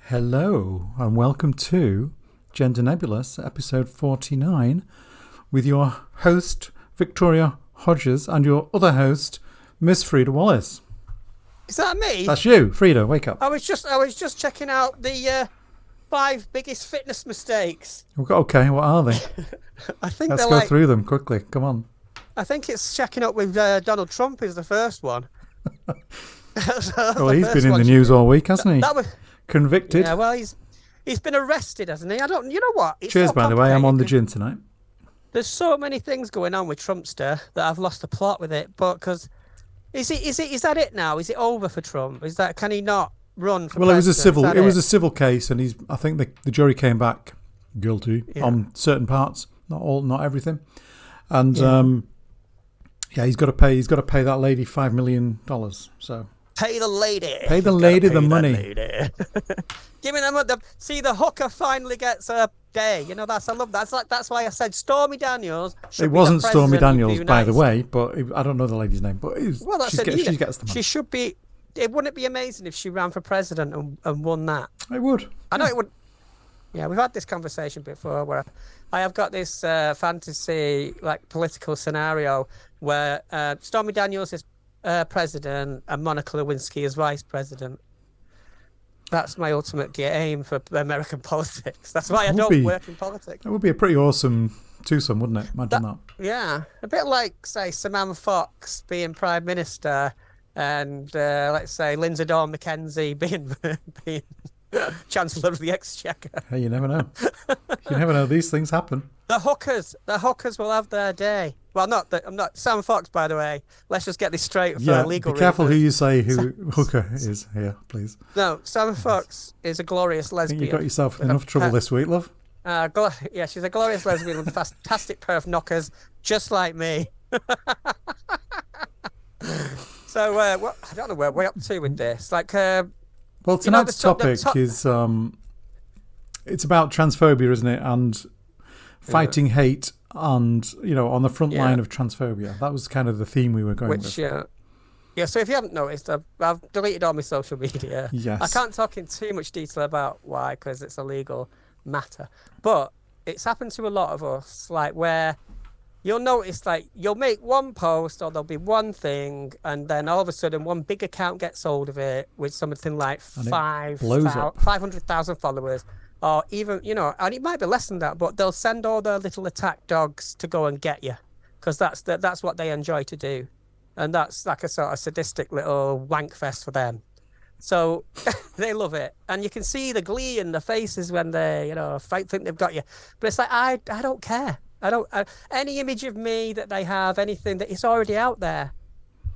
Hello and welcome to Gender Nebulous, episode 49, with your host, Victoria Hodges, and your other host, Miss Freda Wallace. Is that me? That's you. Freda, wake up. I was just checking out the 5 biggest fitness mistakes. Okay, what are they? I think Let's go through them quickly. Come on. I think it's checking up with Donald Trump is the first one. Well, he's been in the news all week, hasn't he? That was convicted. Yeah, well, he's been arrested, hasn't he? You know what? It's Cheers, so by the way. I'm on the gin tonight. There's so many things going on with Trumpster that I've lost the plot with it. But because is that it now? Is it over for Trump? Can he not run for? Well, president? it was a civil case, and I think the jury came back guilty on certain parts, not everything, and he's got to pay that lady $5 million. So. Pay the lady. Pay the lady the money. Give me them. See, the hooker finally gets a day. You know, I love that. That's why I said Stormy Daniels. It wasn't Stormy Daniels, by the way, but I don't know the lady's name. But she gets the money. She should be. It wouldn't it be amazing if she ran for president and won that? It would. I know it would. Yeah, we've had this conversation before where I have got this fantasy political scenario where Stormy Daniels is president and Monica Lewinsky is vice president. That's my ultimate aim for American politics. That's why I don't work in politics. That would be a pretty awesome twosome, wouldn't it? Imagine that. Yeah, a bit like, say, Samantha Fox being prime minister and let's say Lindsay Dawn McKenzie being Chancellor of the Exchequer. Hey, you never know. You never know. These things happen. The hookers will have their day. Well, I'm not Sam Fox, by the way. Let's just get this straight for legal reasons. Be careful who you say hooker is here, please. No, Sam Fox is a glorious lesbian. I think you got yourself enough trouble this week, love. She's a glorious lesbian with fantastic pair of knockers, just like me. So, I don't know where we're up to with this. Well, tonight's topic is it's about transphobia, isn't it? And fighting hate, and on the front line of transphobia. That was kind of the theme we were going with. So if you haven't noticed, I've deleted all my social media. Yes. I can't talk in too much detail about why, because it's a legal matter. But it's happened to a lot of us, where you'll notice, you'll make one post or there'll be one thing, and then all of a sudden one big account gets hold of it with something like 500,000 followers. Or even, and it might be less than that, but they'll send all their little attack dogs to go and get you, because that's what they enjoy to do. And that's like a sort of sadistic little wank fest for them. So they love it. And you can see the glee in their faces when they, think they've got you. But it's like, I don't care. Any image of me that they have, anything that is already out there.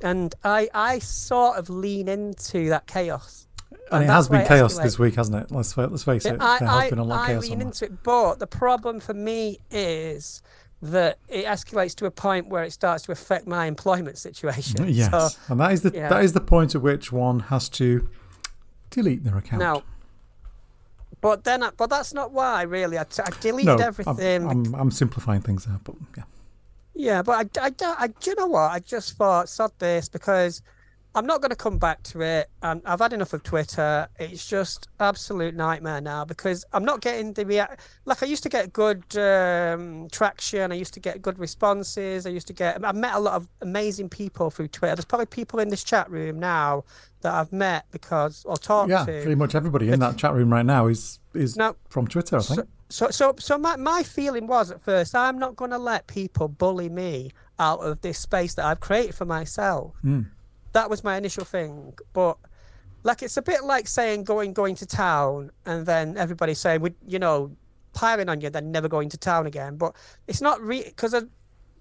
And I sort of lean into that chaos. And it has been chaos this week, hasn't it? Let's face it. There has been a lot of chaos. I lean into it, but the problem for me is that it escalates to a point where it starts to affect my employment situation. Yes, so, and that is the point at which one has to delete their account. No, but that's not why really. I deleted everything. I'm simplifying things there, but yeah. Yeah, but I you know what? I just thought, sod this, because I'm not going to come back to it. I've had enough of Twitter. It's just absolute nightmare now, because I'm not getting the I used to get good traction. I used to get good responses. I met a lot of amazing people through Twitter. There's probably people in this chat room now that I've met or talked to. Yeah, pretty much everybody in that chat room right now is from Twitter, I think. So my feeling was at first, I'm not going to let people bully me out of this space that I've created for myself. That was my initial thing. But it's a bit like saying going to town, and then everybody saying, piling on you, then never going to town again. But it's not because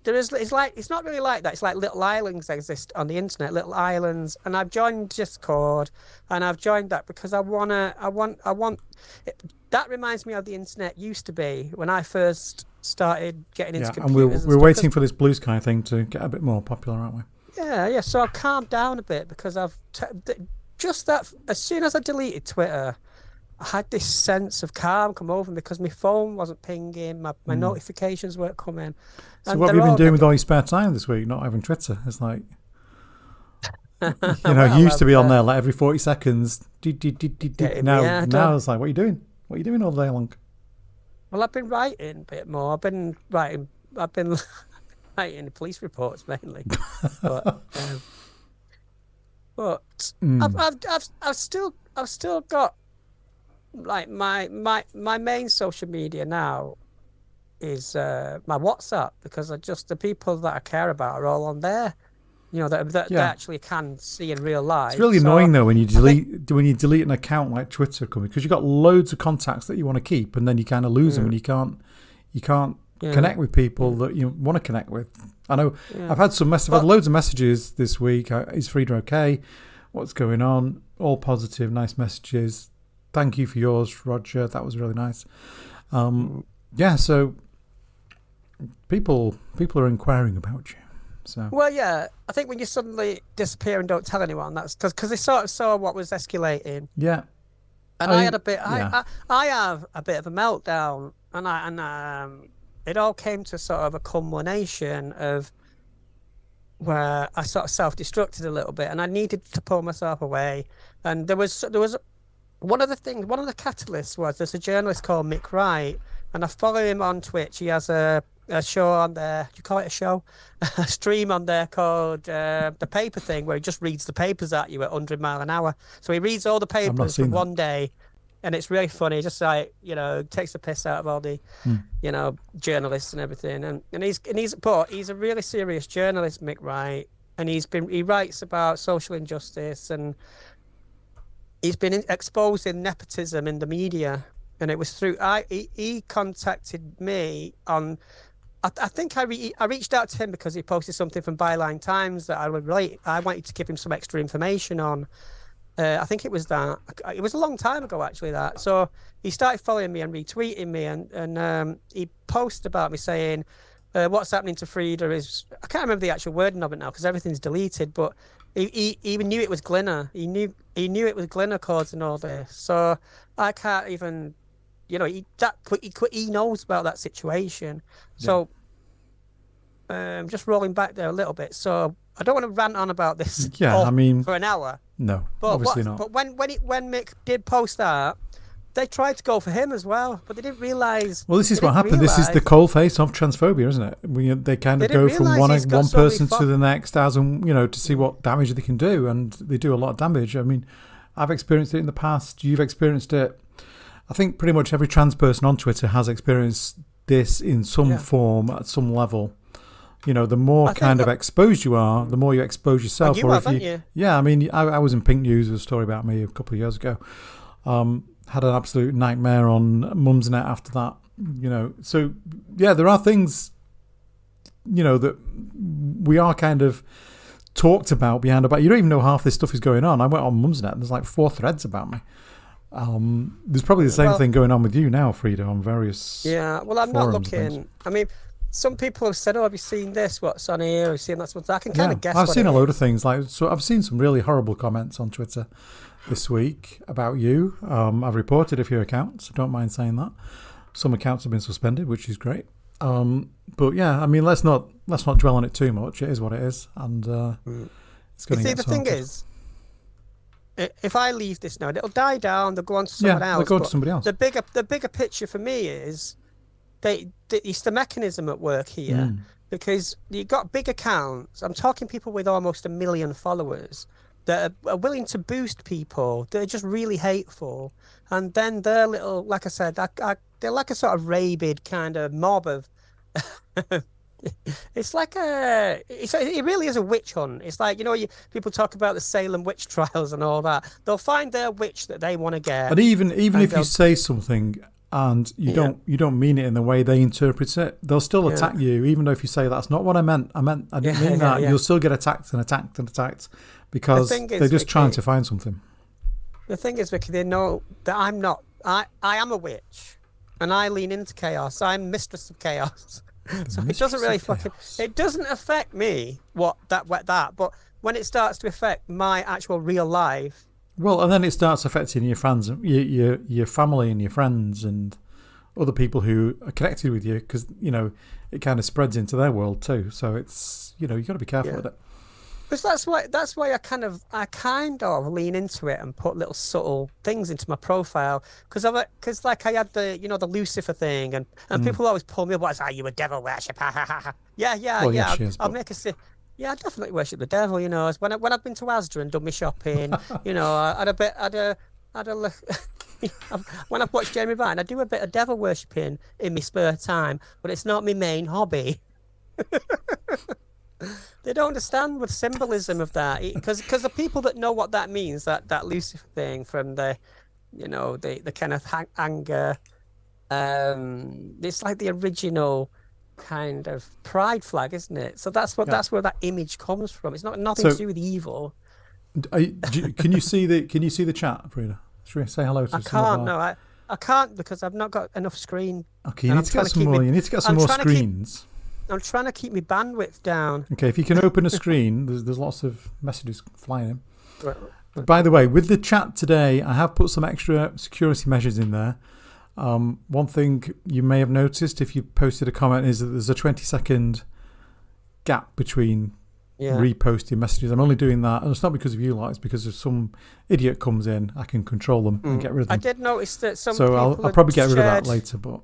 it's not really like that. It's like little islands exist on the internet, little islands. And I've joined Discord, and I've joined that because I want. That reminds me of the internet used to be when I first started getting into computers. And we're waiting for this blue sky thing to get a bit more popular, aren't we? Yeah. So I've calmed down a bit because just that. As soon as I deleted Twitter, I had this sense of calm come over me because my phone wasn't pinging, my notifications weren't coming. So what have you been doing with all your spare time this week? Not having Twitter? It's like You used to be on there like every 40 seconds. Now it's like, what are you doing? What are you doing all day long? Well, I've been writing a bit more. I've been writing police reports mainly, but I've still got like my main social media now is my WhatsApp, because the people that I care about are all on there. That they actually can see in real life. It's really annoying though when you delete an account like Twitter, because you've got loads of contacts that you want to keep, and then you kind of lose them, and you can't connect with people that you want to connect with. I know I've had I've had loads of messages this week. Is Freda okay? What's going on? All positive, nice messages. Thank you for yours, Roger. That was really nice. So people are inquiring about you. So. Well, yeah, I think when you suddenly disappear and don't tell anyone, that's because they sort of saw what was escalating. Yeah, and I had a bit. I have a bit of a meltdown, and it all came to sort of a culmination of where I sort of self-destructed a little bit, and I needed to pull myself away. And there was one of the catalysts was there's a journalist called Mick Wright, and I follow him on Twitch. He has a show on there. Do you call it a show? A stream on there called The Paper Thing, where he just reads the papers at you at 100 mile an hour. So he reads all the papers for one day, and it's really funny. Just like, takes the piss out of all the, journalists and everything. And he's a really serious journalist, Mick Wright, and he writes about social injustice, and he's been exposing nepotism in the media. And it was through he contacted me on. I think I reached out to him because he posted something from Byline Times that I wanted to give him some extra information on. I think it was that. It was a long time ago, actually, that. So he started following me and retweeting me, and he posted about me saying, what's happening to Freda is... I can't remember the actual wording of it now because everything's deleted, but he even knew it was Glinner. He knew it was Glinner causing all this. So I can't even... he knows about that situation. So just rolling back there a little bit. So I don't want to rant on about this for an hour. No, obviously not. But when Mick did post that, they tried to go for him as well, but they didn't realise. Well, this is what happened. This is the Coalface of transphobia, isn't it? They kind of go from one person to the next as, to see what damage they can do, and they do a lot of damage. I mean, I've experienced it in the past. You've experienced it. I think pretty much every trans person on Twitter has experienced this in some form at some level. The more exposed you are, the more you expose yourself. Haven't you? Yeah, I mean, I was in Pink News with a story about me a couple of years ago. Had an absolute nightmare on Mumsnet after that. So yeah, there are things, that we are kind of talked about behind about. You don't even know half this stuff is going on. I went on Mumsnet and there's like 4 threads about me. There's probably the same thing going on with you now, Freda, on various well, I'm not looking. I mean, some people have said, have you seen this? What's on here? Have you seen that? I can kind of guess. I've seen a load of things. I've seen some really horrible comments on Twitter this week about you. I've reported a few accounts. I don't mind saying that. Some accounts have been suspended, which is great. But yeah, I mean, let's not dwell on it too much. It is what it is, and it's going to get sorted. The thing is, if I leave this now, it'll die down. They'll go on to someone else. They'll go to somebody else. The bigger picture for me is it's the mechanism at work here, because you've got big accounts. I'm talking people with almost 1 million followers that are willing to boost people. They're just really hateful, and then they're little, like I said, they're like a sort of rabid kind of mob of. It's like it really is a witch hunt. It's like, people talk about the Salem witch trials and all that. They'll find their witch that they want to get. And even if you say something and you don't mean it in the way they interpret it, they'll still attack you, even though if you say that's not what I meant. I didn't mean that. You'll still get attacked and attacked and attacked because they're just trying to find something. The thing is, Vicky, they know that I'm not. I am a witch, and I lean into chaos. I'm mistress of chaos. So it doesn't really it doesn't affect me but when it starts to affect my actual real life. Well, and then it starts affecting your fans, your family and your friends and other people who are connected with you, because, it kind of spreads into their world too. So it's, you've got to be careful with it. Because that's why I kind of lean into it and put little subtle things into my profile. Because like I had the Lucifer thing, and people always pull me up. What's you a devil worshiper? Yeah. Well, yeah, she is, I'll but... make a. Yeah, I definitely worship the devil. When I've been to Asda and done my shopping, when I've watched Jeremy Vine, I do a bit of devil worshipping in my spare time, but it's not my main hobby. They don't understand the symbolism of that, because the people that know what that means, that Lucifer thing from the kind of anger, it's like the original kind of pride flag, isn't it? So that's where that image comes from. It's nothing to do with evil. Can you see the chat, Freda? Should we say hello to? I can't because I've not got enough screen. Okay, you need to get some more. You need to get some more screens. I'm trying to keep my bandwidth down. Okay, if you can open a screen, there's lots of messages flying in. Right. By the way, with the chat today, I have put some extra security measures in there. One thing you may have noticed if you posted a comment is that there's a 20-second gap between reposting messages. I'm only doing that, and it's not because of you, it's because if some idiot comes in, I can control them and get rid of them. I did notice that some so people I'll probably get rid of that later, but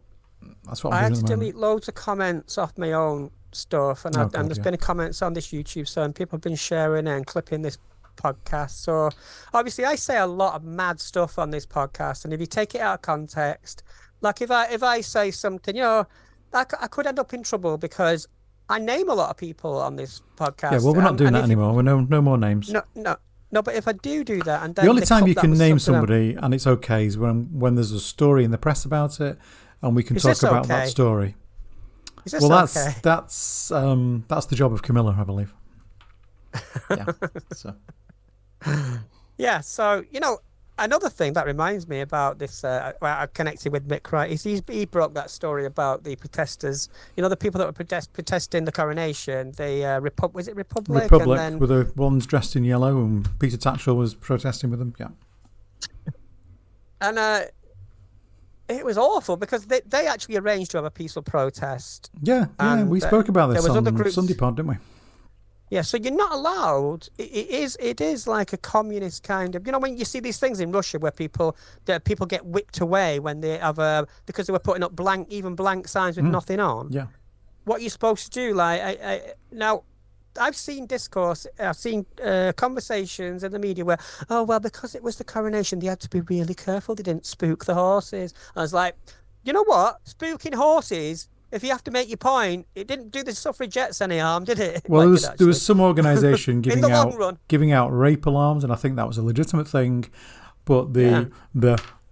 that's what I'm doing. I had to delete loads of comments off my own stuff, and there's been comments on this YouTube, so people have been sharing and clipping this podcast. So obviously I say a lot of mad stuff on this podcast, and if you take it out of context, like if I say something, I could end up in trouble because I name a lot of people on this podcast. Yeah, well, we're not doing that anymore. We're no more names. No, but if I do that, and then the only time you can name somebody and it's okay is when there's a story in the press about it, and we can talk about that story. Is this well, okay? that's the job of Camilla, I believe. Yeah. So. Yeah. So another thing that reminds me about this, I connected with Mick Wright, is he broke that story about the protesters. The people that were protesting the coronation. Was it Republic? Republic, and then, with the ones dressed in yellow, and Peter Tatchell was protesting with them. Yeah. And it was awful because they actually arranged to have a peaceful protest. Yeah, we spoke about this on Sunday Pod, didn't we? Yeah, so you're not allowed. It is like a communist kind of. When you see these things in Russia where people get whipped away when they have because they were putting up blank signs with nothing on. Yeah. What you're supposed to do, now, I've seen discourse, I've seen conversations in the media where, because it was the coronation, they had to be really careful. They didn't spook the horses. I was like, you know what? Spooking horses, if you have to make your point, it didn't do the suffragettes any harm, did it? Well, there was some organisation giving out rape alarms, and I think that was a legitimate thing. But the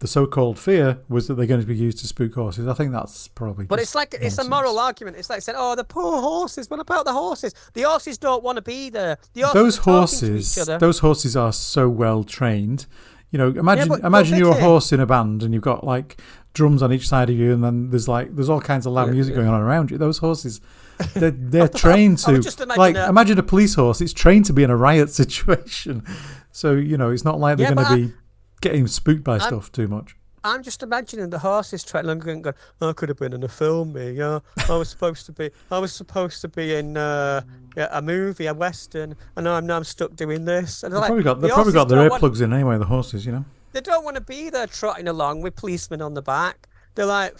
so-called fear was that they're going to be used to spook horses. I think that's probably. But it's a moral argument. It's like saying, "Oh, the poor horses. What about the horses? The horses don't want to be there. Those horses are so well trained. Imagine you're a horse in a band, and you've got like drums on each side of you, and then there's all kinds of loud music going on around you. Those horses, they're trained to imagine a police horse. It's trained to be in a riot situation. So it's not like they're going to be getting spooked by stuff too much. I'm just imagining the horses trying and going, I could have been in a film, I was supposed to be in a movie, a western, and now I'm stuck doing this. And they've probably got their earplugs in anyway, the horses, They don't want to be there trotting along with policemen on the back. They're like...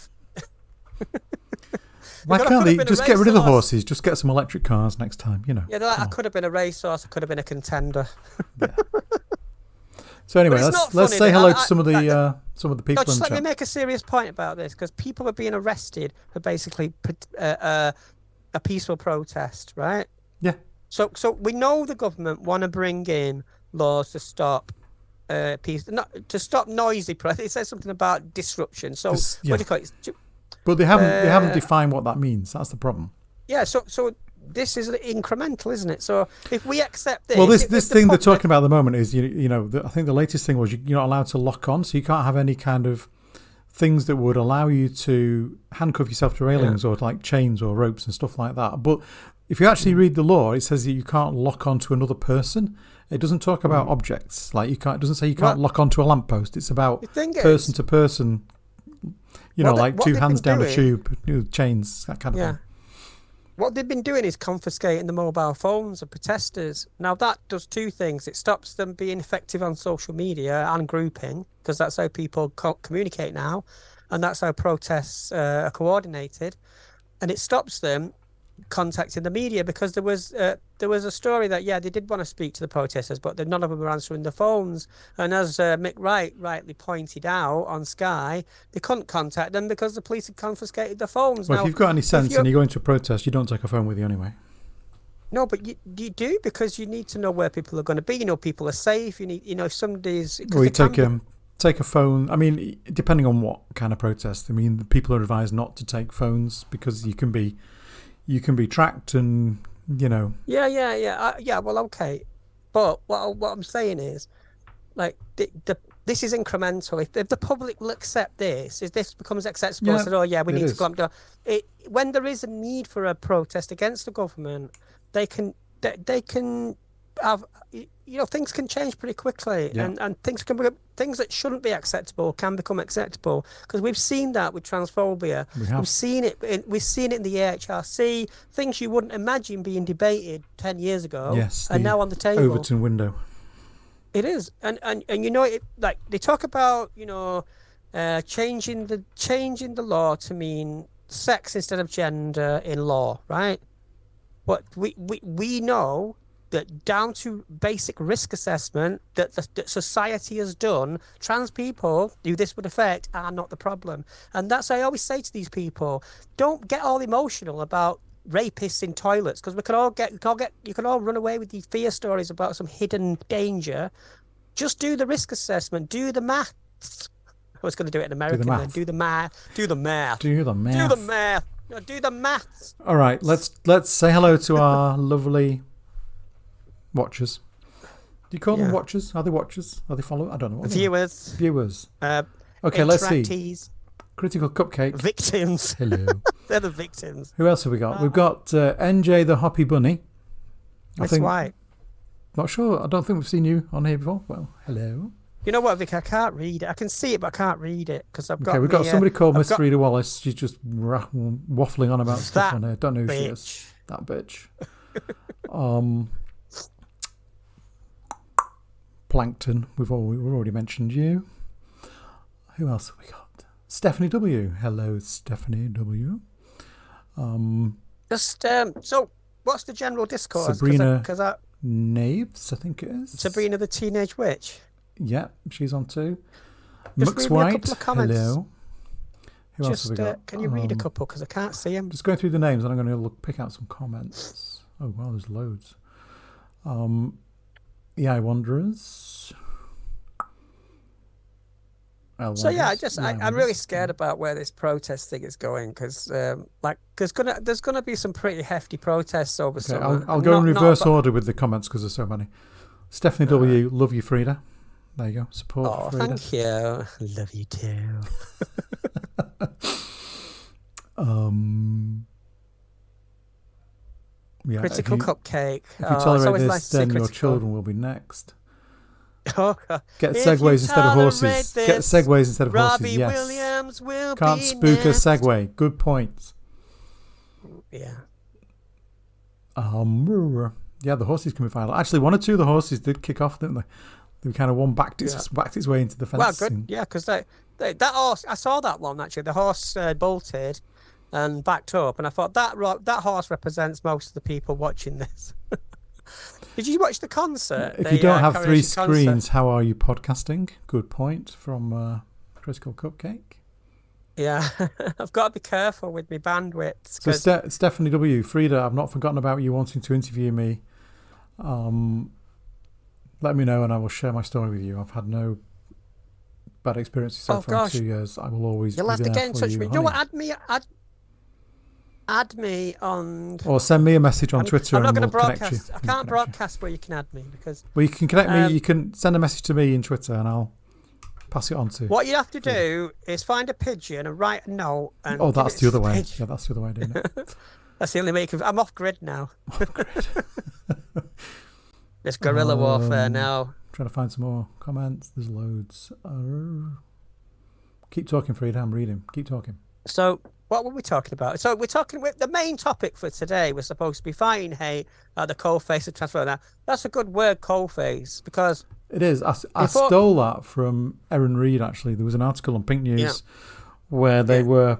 Why can't they just get rid of the horses? Just get some electric cars next time, Yeah, they're like, I could have been a racehorse, I could have been a contender. Yeah. So anyway, let's say hello to some of the people in the chat. Just let me make a serious point about this, because people are being arrested for basically a peaceful protest, right? Yeah. So we know the government want to bring in laws to stop noisy protest. It says something about disruption. So what do you call it? But they haven't defined what that means. That's the problem. Yeah. So this is incremental, isn't it? So if we accept this... Well, this thing they're talking about at the moment is, I think the latest thing was you're not allowed to lock on, so you can't have any kind of things that would allow you to handcuff yourself to railings or like chains or ropes and stuff like that. But if you actually read the law, it says that you can't lock on to another person. It doesn't talk about objects. Like it doesn't say you can't lock onto a lamppost. It's about person to person, like two hands down a tube, chains, that kind of thing. what they've been doing is confiscating the mobile phones of protesters. Now, that does two things. It stops them being effective on social media and grouping, because that's how people communicate now, and that's how protests are coordinated. And it stops them contacting the media, because there was a story that they did want to speak to the protesters, but none of them were answering the phones. And as Mick Wright rightly pointed out on Sky, they couldn't contact them because the police had confiscated the phones. Well, now, if you've got any sense and you're going to a protest, you don't take a phone with you anyway. No, but you do, because you need to know where people are going to be. People are safe. You need, if somebody's... Well, you take a phone. I mean, depending on what kind of protest. I mean, people are advised not to take phones because you can be tracked and, Yeah. Well, okay. But what I'm saying is, like, this is incremental. If the public will accept this, if this becomes acceptable, we need to go up. When there is a need for a protest against the government, they can have, things can change pretty quickly, and things that shouldn't be acceptable can become acceptable, because we've seen that with transphobia. We've seen it in the AHRC, things you wouldn't imagine being debated 10 years ago, and now on the table. Overton window. It is, and like they talk about, changing the law to mean sex instead of gender in law, right? But we know that down to basic risk assessment that society has done, trans people who this would affect are not the problem. And that's what I always say to these people: don't get all emotional about rapists in toilets, because you can all run away with these fear stories about some hidden danger. Just do the risk assessment, do the maths. I was going to do it in American. Do the math. No, do the maths. All right, let's say hello to our lovely watchers. Do you call them watchers? Are they watchers? Are they followers? I don't know. Viewers. Okay, let's see. Critical Cupcake. Victims. Hello. They're the victims. Who else have we got? We've got NJ the Hoppy Bunny. That's white. Not sure. I don't think we've seen you on here before. Well, hello. You know what, Vic? I can't read it. I can see it, but I can't read it because I've got. Okay, we've got somebody called Miss Freda Wallace. She's just waffling on about stuff on here. Don't know who she is. That bitch. Plankton. We've already mentioned you. Who else have we got? Stephanie W. Hello, Stephanie W. So, what's the general discourse? Sabrina Naves, I think it is. Sabrina the Teenage Witch. Yeah, she's on too. Just Mux read me White. a couple of comments. Hello. Who else have we got? Can you read a couple, because I can't see them? Just going through the names, and I'm going to pick out some comments. Oh wow, there's loads. EI Wanderers. I'm really scared about where this protest thing is going, because there's gonna be some pretty hefty protests over summer. I'll go in reverse order with the comments because there's so many. Stephanie W, love you, Freda. There you go. Support for Freda. Thank you. Love you too. Critical Cupcake. If you tolerate this, then your children will be next. Get segways instead of horses. Get segways instead of horses. Yes. Williams will Can't be spook next. a segway. Good point. Yeah. Yeah, the horses can be violent. Actually, one or two of the horses did kick off, didn't they? They kind of backed its way into the fence. Well, good. Yeah, because that horse, I saw that one actually. The horse bolted and backed up, and I thought that horse represents most of the people watching this. Did you watch the concert? If you don't have three screens, how are you podcasting? Good point from Critical Cupcake. Yeah, I've got to be careful with my bandwidth. So Stephanie W, Freda, I've not forgotten about you wanting to interview me. Let me know and I will share my story with you. I've had no bad experiences so far in 2 years. I will always. You'll have to get in touch with me. You know what? Add me on. Or send me a message on Twitter. I'm not going to broadcast. I can't broadcast where you can add me because. Well, you can connect me. You can send a message to me in Twitter, and I'll pass it on to. What you have to do is find a pigeon and write a note. And that's the other way. Yeah, that's the other way of doing it. That's the only way. I'm off grid now. Off grid. It's guerrilla warfare now. Trying to find some more comments. There's loads. Keep talking, Freda. I'm reading. Keep talking. So what were we talking about? So we're talking with the main topic for today was supposed to be fighting hate at the coalface of transphobia. Now, that's a good word, coalface, because it is. I stole that from Erin Reed. Actually, there was an article on Pink News where they were,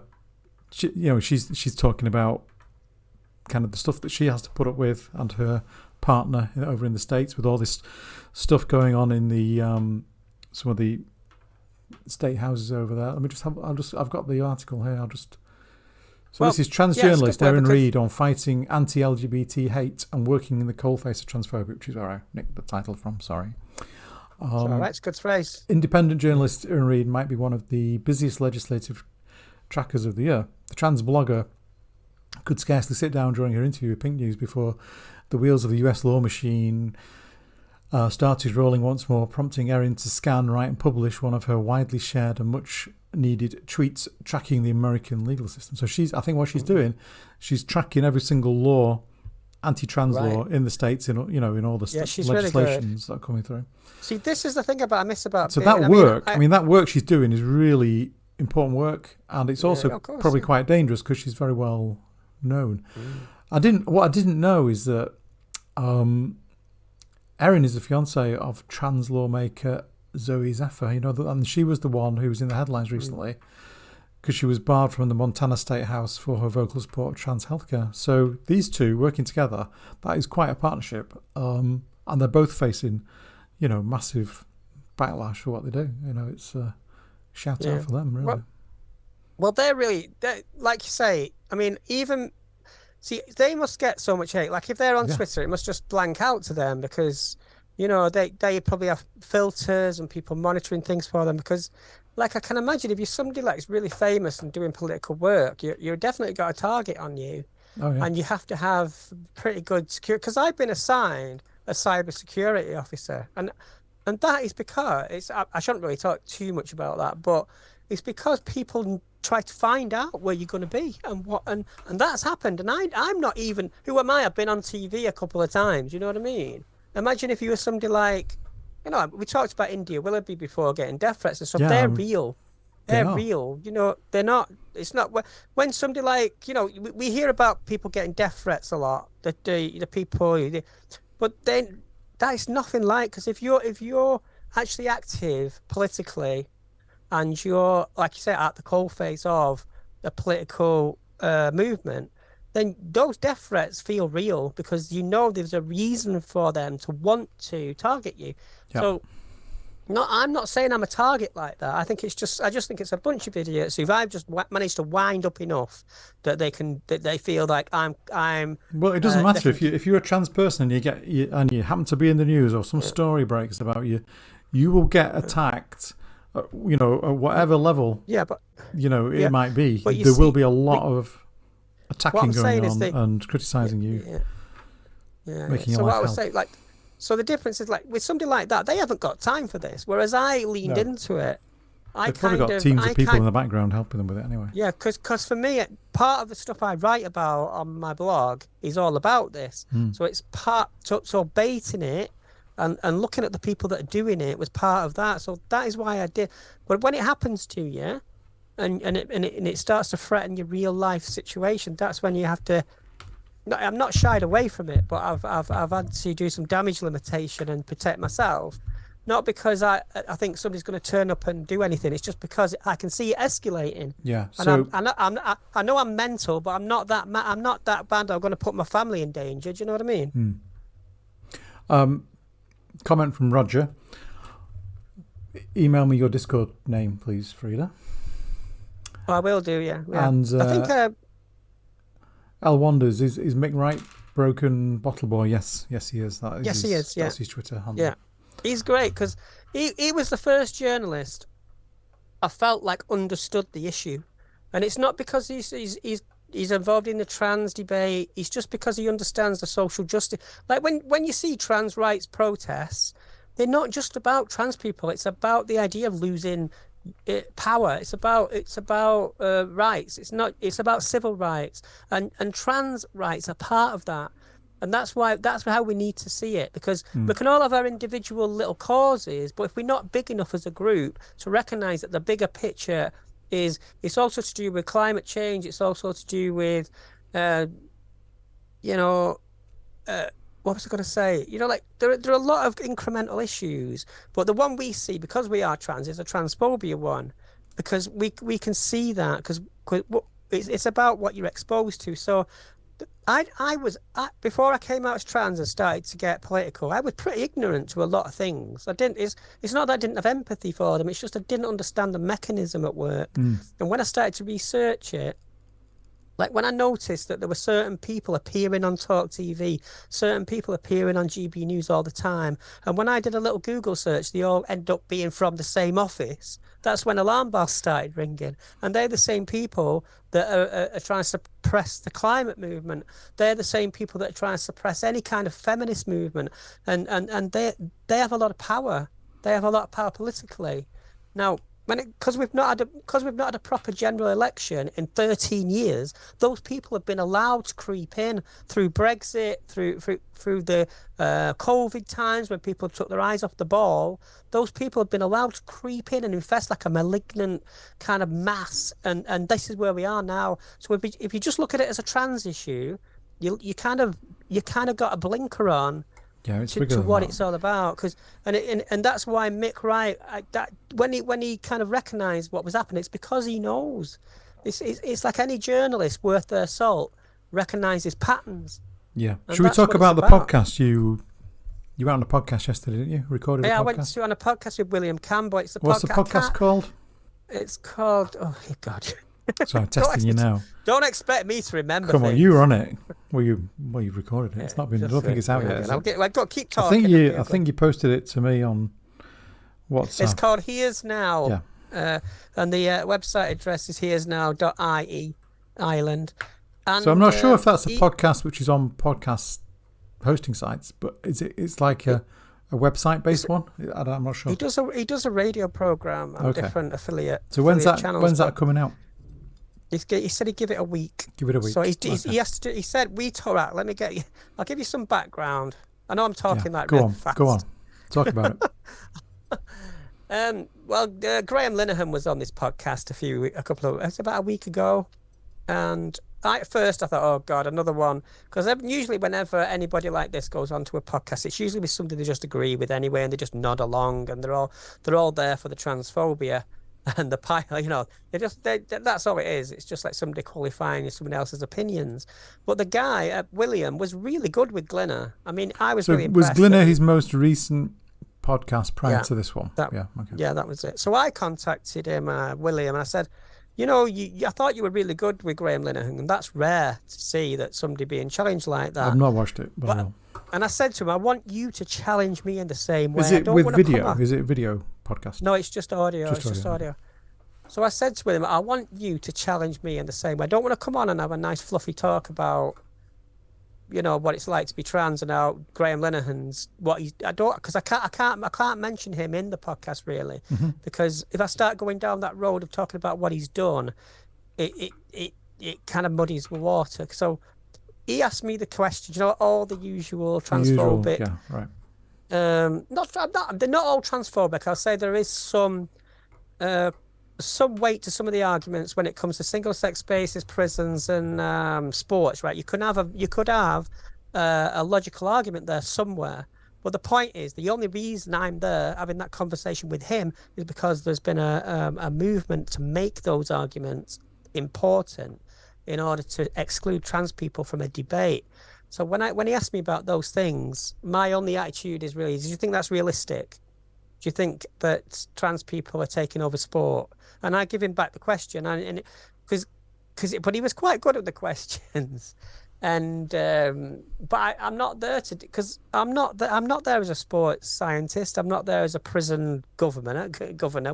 she's talking about kind of the stuff that she has to put up with, and her partner over in the States, with all this stuff going on in the some of the state houses over there. Let me just have. I've got the article here. This is trans journalist Erin Reed on fighting anti-LGBT hate and working in the coalface of transphobia, which is where I nicked the title from. Sorry. All right, it's a good phrase. Independent journalist Erin Reed might be one of the busiest legislative trackers of the year. The trans blogger could scarcely sit down during her interview with Pink News before the wheels of the US law machine started rolling once more, prompting Erin to scan, write and publish one of her widely shared and much needed tweets tracking the American legal system. So I think what she's doing, she's tracking every single law, anti-trans law in the States, in all the legislations that are coming through. See, this is the thing I miss about. So that work, that work she's doing is really important work, and it's also probably quite dangerous because she's very well known. What I didn't know is that Erin is the fiance of trans lawmaker Zoe Zephyr, and she was the one who was in the headlines recently because she was barred from the Montana State House for her vocal support of trans healthcare. So these two working together, that is quite a partnership, and they're both facing, massive backlash for what they do. It's a shout out for them, really. Well, they're like you say. I mean, they must get so much hate. Like if they're on Twitter, it must just blank out to them because, they probably have filters and people monitoring things for them. Because, like, I can imagine if you're somebody like is really famous and doing political work, you're definitely got a target on you, and you have to have pretty good security. Because I've been assigned a cybersecurity officer, and that is because I shouldn't really talk too much about that, but it's because people try to find out where you're going to be and that's happened. And I'm not even, who am I? I've been on TV a couple of times. You know what I mean? Imagine if you were somebody like, we talked about India Willoughby before getting death threats and stuff. Yeah, they're real. They're real. They're not. It's not when somebody like we hear about people getting death threats a lot. The people, but then that is nothing like, because if you're actually active politically, and you're, like you say, at the coalface of the political movement, then those death threats feel real because there's a reason for them to want to target you. Yep. So, I'm not saying I'm a target like that. I just think it's a bunch of idiots who've just managed to wind up enough that they feel like I'm. Well, it doesn't matter if you're a trans person and you happen to be in the news or some story breaks about you, you will get attacked. At whatever level, it might be. There will be a lot of attacking going on and criticising you, making your life hell. So what I was saying, so the difference is, with somebody like that, they haven't got time for this. Whereas I leaned into it. They've probably got teams of people in the background helping them with it anyway. Yeah, because for me, part of the stuff I write about on my blog is all about this. So it's so baiting it. And looking at the people that are doing it was part of that. So that is why I did. But when it happens to you, and it starts to threaten your real life situation, that's when you have to. No, I'm not shied away from it, but I've had to do some damage limitation and protect myself. Not because I think somebody's going to turn up and do anything. It's just because I can see it escalating. Yeah. So I know I'm mental, but I'm not that bad. I'm going to put my family in danger. Do you know what I mean? Comment from Roger. Email me your Discord name, please, Freda. I will do, yeah. And I think L Wonders, is Mick Wright broken bottle boy? Yes, he is. He is. Yeah, that's his Twitter handle. Yeah, he's great because he was the first journalist I felt like understood the issue, and it's not because he's involved in the trans debate. It's just because he understands the social justice. Like when you see trans rights protests, they're not just about trans people. It's about the idea of losing power. It's about rights. It's about civil rights, and trans rights are part of that. And that's how we need to see it, because we can all have our individual little causes, but if we're not big enough as a group to recognise that the bigger picture is it's also to do with climate change. It's also to do with, you know, what was I going to say? You know, like there are a lot of incremental issues, but the one we see because we are trans is a transphobia one, because we can see that because it's about what you're exposed to. So before I came out as trans and started to get political, I was pretty ignorant to a lot of things. It's not that I didn't have empathy for them. It's just I didn't understand the mechanism at work. And when I started to research it, like when I noticed that there were certain people appearing on Talk TV, certain people appearing on GB News all the time, and when I did a little Google search, they all end up being from the same office. That's when alarm bells started ringing. And they're the same people that are trying to suppress the climate movement. They're the same people that are trying to suppress any kind of feminist movement. And they have a lot of power. They have a lot of power politically. Now, because we've not had a proper general election in 13 years, those people have been allowed to creep in through Brexit, through the COVID times when people took their eyes off the ball. Those people have been allowed to creep in and infest like a malignant kind of mass, and this is where we are now. So if you just look at it as a trans issue, you kind of got a blinker on. Yeah, it's to what it's all about, and that's why Mick Wright, when he kind of recognised what was happening, it's because he knows. It's like any journalist worth their salt recognises patterns. Yeah. Should we talk about the podcast? You were on a podcast yesterday, didn't you? Recorded a podcast? Yeah, I went on a podcast with William Campbell. What's the podcast called? It's called, oh God. So I'm testing you now. Don't expect me to remember. Come on, things. you were on it. Well, you've recorded it. It's not been. I don't think it's out yet. I've got to keep talking. I think you posted it to me on WhatsApp. It's called Here's Now. Yeah. And the website address is here'snow.ie, Ireland. And, so I'm not sure if that's a podcast which is on podcast hosting sites, but it's like a website based one? I'm not sure. He does a radio program on different affiliate. So when's that coming out? He said he'd give it a week. Give it a week. So he has to. He said let me get you. I'll give you some background. I know I'm talking really fast. Go on. Talk about it. Well, Graham Linehan was on this podcast it's about a week ago, and at first I thought, oh God, another one, because usually whenever anybody like this goes onto a podcast, it's usually with somebody they just agree with anyway, and they just nod along, and they're all there for the transphobia. And the that's all it is. It's just like somebody qualifying someone else's opinions. But the guy, William, was really good with Glinner. I mean, I was really impressed. Was Glinner his most recent podcast prior to this one? Yeah, that was it. So I contacted him, William, and I said, I thought you were really good with Graham Linehan, and that's rare to see that somebody being challenged like that. I've not watched it, but and I said to him, I want you to challenge me in the same way. Is it with video? Is it a video podcast? No, it's just audio. Just audio. So I said to him, I want you to challenge me in the same way. I don't want to come on and have a nice fluffy talk about, what it's like to be trans and how Graham Linehan's because I can't mention him in the podcast really, because if I start going down that road of talking about what he's done, it kind of muddies the water. So he asked me the question, all the usual transphobic. Yeah, right. They're not all transphobic. I'll say there is some weight to some of the arguments when it comes to single-sex spaces, prisons, and sports. Right? You could have a logical argument there somewhere. But the point is, the only reason I'm there having that conversation with him is because there's been a movement to make those arguments important in order to exclude trans people from a debate. So when he asked me about those things, my only attitude is really, do you think that's realistic? Do you think that trans people are taking over sport? And I give him back the question, but he was quite good at the questions, and but I'm not there because I'm not there as a sports scientist. I'm not there as a prison governor,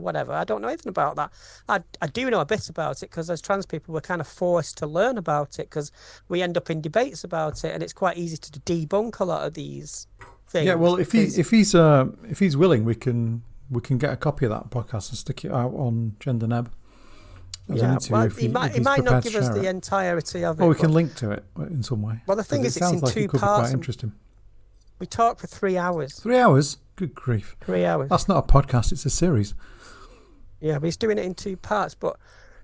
whatever. I don't know anything about that. I do know a bit about it because as trans people we're kind of forced to learn about it because we end up in debates about it, and it's quite easy to debunk a lot of these things. Yeah, well, if he's willing, we can get a copy of that podcast and stick it out on Gender Neb. Yeah, well, he might not give us the entirety of it. Well, we can link to it in some way. Well, the thing is, it's in two parts. Quite interesting. We talked for 3 hours. 3 hours? Good grief. 3 hours. That's not a podcast, it's a series. Yeah, but he's doing it in 2 parts. But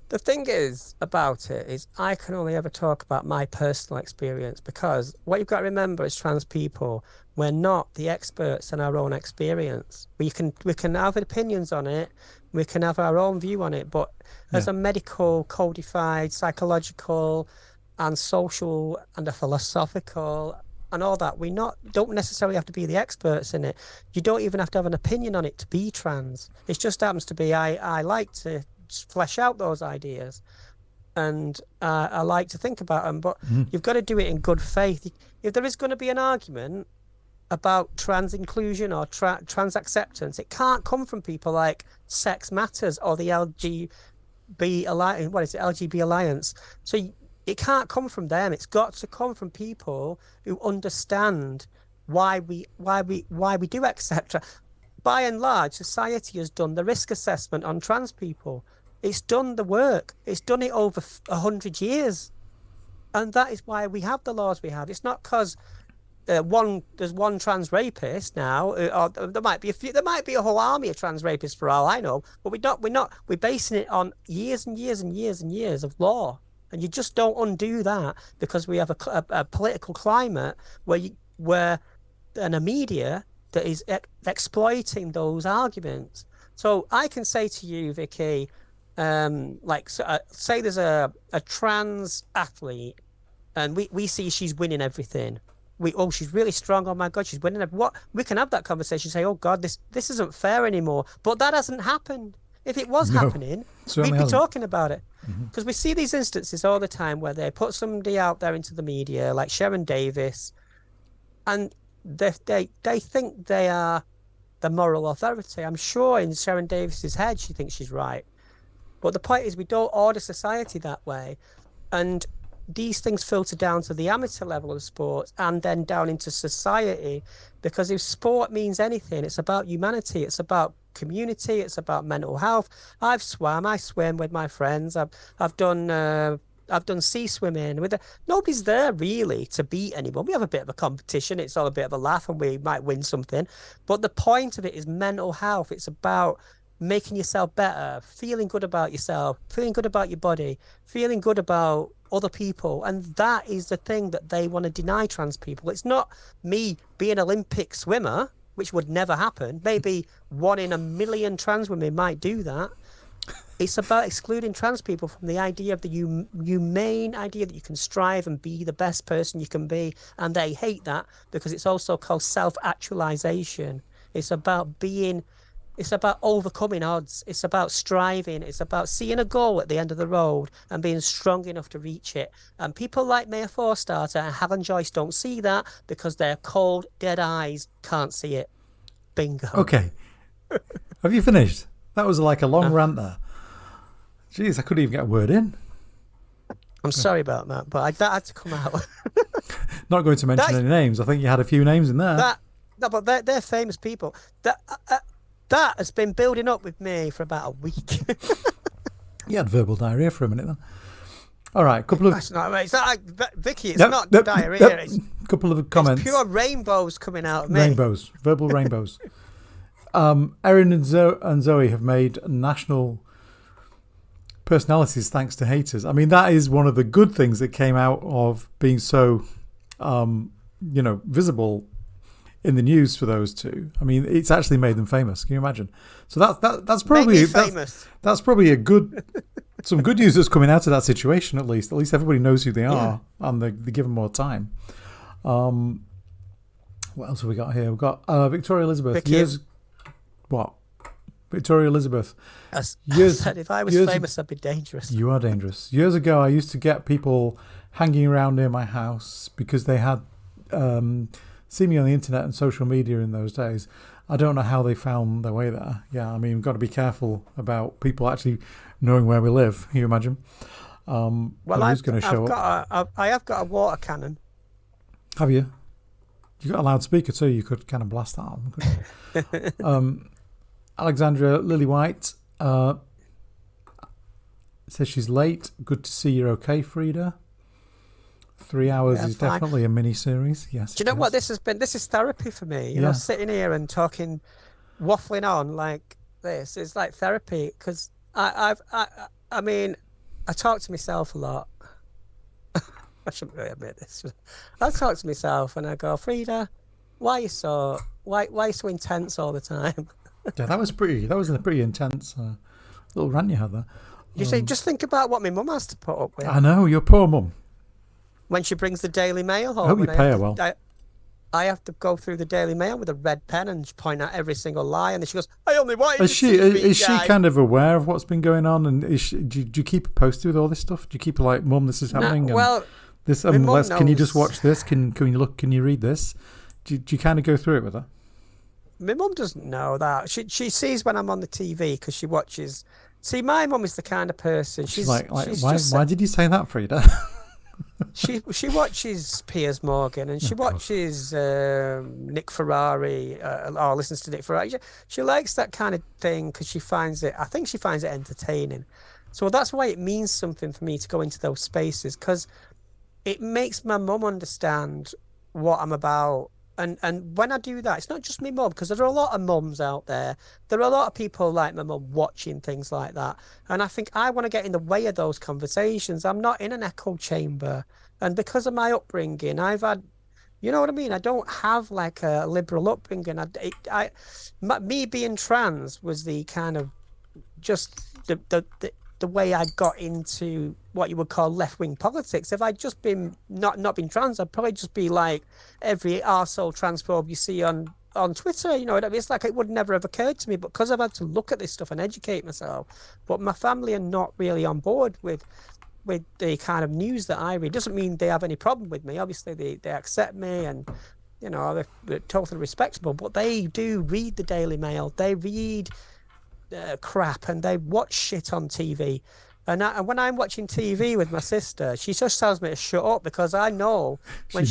the thing is about it is I can only ever talk about my personal experience, because what you've got to remember as trans people, we're not the experts in our own experience. We can have opinions on it, we can have our own view on it, but as a medical, codified, psychological and social and a philosophical and all that, don't necessarily have to be the experts in it. You don't even have to have an opinion on it to be trans. It just happens to be I like to flesh out those ideas, and I like to think about them, but you've got to do it in good faith. If there is going to be an argument about trans inclusion or trans acceptance, it can't come from people like Sex Matters or the LGBT Alliance. So it can't come from them. It's got to come from people who understand why we do accept. By and large, society has done the risk assessment on trans people. It's done the work. It's done it over 100 years, and that is why we have the laws we have. It's not because there's one trans rapist now, or there might be a few. There might be a whole army of trans rapists for all I know. But we're basing it on years and years and years and years of law. And you just don't undo that because we have a political climate where a media that is exploiting those arguments. So I can say to you, Vicky, say there's a trans athlete, and we see she's winning everything. She's really strong. Oh my God, she's winning. What we can have that conversation. Say, oh God, this isn't fair anymore. But that hasn't happened. If it was happening, we'd be talking about it. Because we see these instances all the time where they put somebody out there into the media, like Sharon Davis, and they think they are the moral authority. I'm sure in Sharon Davis's head she thinks she's right. But the point is, we don't order society that way. And these things filter down to the amateur level of sports and then down into society. Because if sport means anything, it's about humanity. It's about community. It's about mental health. I swim with my friends. I've done sea swimming. Nobody's there really to beat anyone. We have a bit of a competition. It's all a bit of a laugh, and we might win something. But the point of it is mental health. It's about making yourself better, feeling good about yourself, feeling good about your body, feeling good about other people. And that is the thing that they want to deny trans people. It's not me being an Olympic swimmer, which would never happen. Maybe 1 in a million trans women might do that. It's about excluding trans people from the idea of the humane idea that you can strive and be the best person you can be. And they hate that because it's also called self-actualization. It's about overcoming odds. It's about striving. It's about seeing a goal at the end of the road and being strong enough to reach it. And people like Maya Forstarter and Helen Joyce don't see that because their cold, dead eyes can't see it. Bingo. Okay. Have you finished? That was like a long rant there. Jeez, I couldn't even get a word in. I'm sorry about that, but that had to come out. Not going to mention any names. I think you had a few names in there. But they're famous people. That has been building up with me for about a week. You had verbal diarrhea for a minute then. All right, That's not right. Vicky, it's not diarrhea. It's a couple of comments. It's pure rainbows coming out of me. Rainbows, verbal rainbows. Erin and Zoe have made national personalities thanks to haters. I mean, that is one of the good things that came out of being so, visible in the news for those two. I mean, it's actually made them famous. Can you imagine? So that's probably that's probably some good news that's coming out of that situation. At least everybody knows who they are, and they give them more time. What else have we got here? We've got Victoria Elizabeth. Victoria Elizabeth. If I was famous, I'd be dangerous. You are dangerous. Years ago, I used to get people hanging around near my house because they had seen me on the internet and social media in those days. I don't know how they found their way there. Yeah, I mean, we've got to be careful about people actually knowing where we live. Can you imagine? Who's going to show up? I have got a water cannon. Have you? You got a loudspeaker too. You could kind of blast that on. Alexandra Lily-White says she's late. Good to see you're okay, Freda. 3 hours is fine. Definitely a mini-series. Yes. Do you know what this has been? This is therapy for me. You know, sitting here and talking, waffling on like this. It's like therapy because I mean, I talk to myself a lot. I shouldn't really admit this. I talk to myself and I go, Freda, why are you so intense all the time? Yeah, that was a pretty intense little rant you had there. You say, just think about what my mum has to put up with. I know, your poor mum. When she brings the Daily Mail home. I hope you pay her well. I have to go through the Daily Mail with a red pen and point out every single lie, and then she goes, "I only wanted Is to she see is guy. she kind of aware of what's been going on, and do you keep her posted with all this stuff? Do you keep her like, Mum, this is happening? No, well, this my mum can you knows. just watch this? Can you look? Can you read this? Do you kind of go through it with her? My mum doesn't know that. She sees when I'm on the TV because she watches. See, my mum is the kind of person. She's like why did you say that, Freda? She watches Piers Morgan and she watches Nick Ferrari or listens to Nick Ferrari. She likes that kind of thing because I think she finds it entertaining. So that's why it means something for me to go into those spaces because it makes my mum understand what I'm about. And when I do that, it's not just my mum, because there are a lot of mums out there. There are a lot of people like my mum watching things like that. And I think I want to get in the way of those conversations. I'm not in an echo chamber. And because of my upbringing, I've had, you know what I mean? I don't have like a liberal upbringing. Me being trans was the kind of just the way I got into what you would call left-wing politics. If I'd just been not been trans, I'd probably just be like every arsehole transphobe you see on Twitter. You know what I mean? It's like it would never have occurred to me, but because I've had to look at this stuff and educate myself. But my family are not really on board with the kind of news that I read. Doesn't mean they have any problem with me. Obviously, they accept me and, you know, they're totally respectable. But they do read the Daily Mail. They read crap and they watch shit on TV. And when I'm watching TV with my sister, she just tells me to shut up because I know when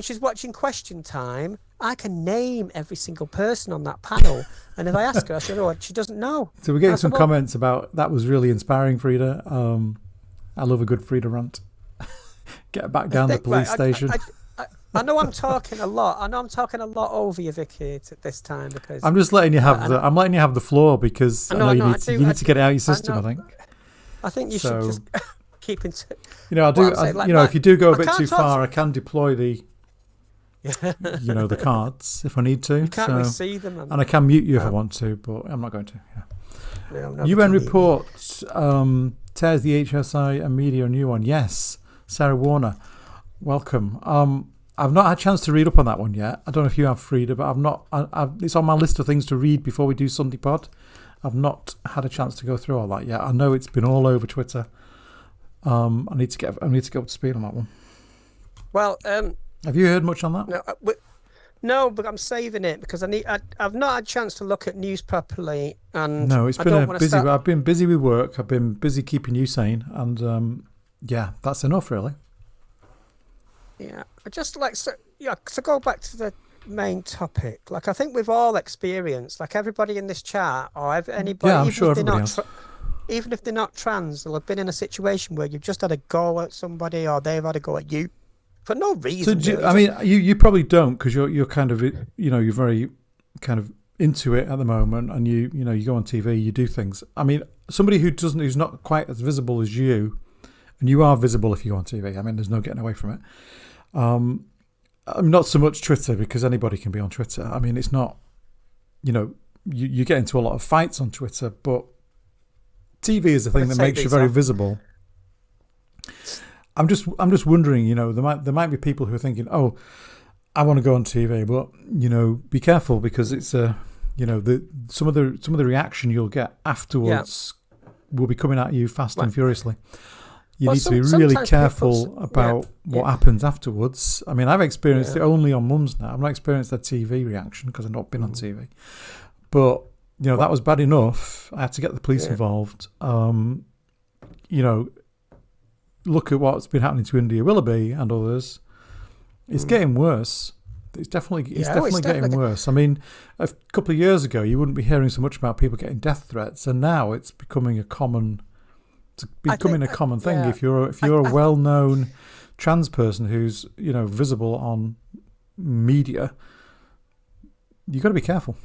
she's watching Question Time, I can name every single person on that panel. And if I ask her, she doesn't know. So we're getting some comments about that was really inspiring, Freda. I love a good Freda rant. Get back down the police station. I know I'm talking a lot. I know I'm talking a lot over you, Vicky, this time because I'm just letting you have I'm letting you have the floor because I know you need to get it out of your system. I think you should just keep in touch. You know, if you do go a bit too far, I can deploy the the cards if I need to. You can't really see them, and I can mute you if I want to, but I'm not going to. Yeah. UN report tears the HSI and media a new one. Yes, Sarah Warner, welcome. I've not had a chance to read up on that one yet. I don't know if you have, Freda, but I've not. It's on my list of things to read before we do Sunday Pod. I've not had a chance to go through all that yet. I know it's been all over Twitter. I need to get up to speed on that one. Well, have you heard much on that? No, but I'm saving it because I've not had a chance to look at news properly. And no, it's been busy. I've been busy with work. I've been busy keeping you sane, and that's enough, really. Yeah, just like so go back to the main topic. Like I think we've all experienced, like everybody in this chat or anybody. Yeah, I'm sure everybody else. Even if they're not trans, they'll have been in a situation where you've just had a go at somebody or they've had a go at you for no reason. So you probably don't because you're kind of you're very kind of into it at the moment, and you go on TV, you do things. I mean, somebody who's not quite as visible as you, and you are visible if you go on TV. I mean, there's no getting away from it. Not so much Twitter because anybody can be on Twitter. I mean, it's not, you get into a lot of fights on Twitter, but TV is the thing that makes you very visible. I'm just wondering, there might be people who are thinking, oh, I want to go on TV, but be careful because it's some of the reaction you'll get afterwards will be coming at you fast and furiously. You need to be really careful about what happens afterwards. I mean, I've experienced it only on Mums now. I've not experienced the TV reaction because I've not been on TV. But, that was bad enough. I had to get the police involved. Look at what's been happening to India Willoughby and others. It's getting worse. It's definitely getting worse. I mean, a couple of years ago, you wouldn't be hearing so much about people getting death threats, and now it's becoming a common thing. If you're a well-known trans person who's visible on media, you've got to be careful.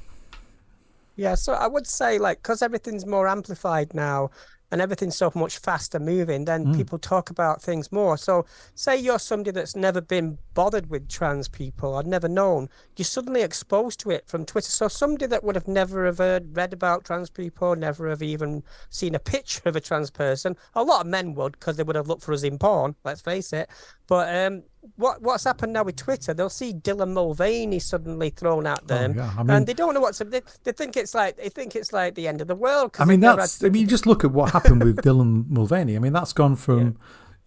Yeah, so I would say, like, because everything's more amplified now and everything's so much faster moving, then people talk about things more. So, say you're somebody that's never been bothered with trans people or never known, you're suddenly exposed to it from Twitter. So, somebody that would have never have read about trans people, never have even seen a picture of a trans person, a lot of men would, because they would have looked for us in porn, let's face it. But what's happened now with Twitter? They'll see Dylan Mulvaney suddenly thrown at them, and they don't know what to. They think it's like the end of the world. I mean, you just look at what happened with Dylan Mulvaney. I mean, that's gone from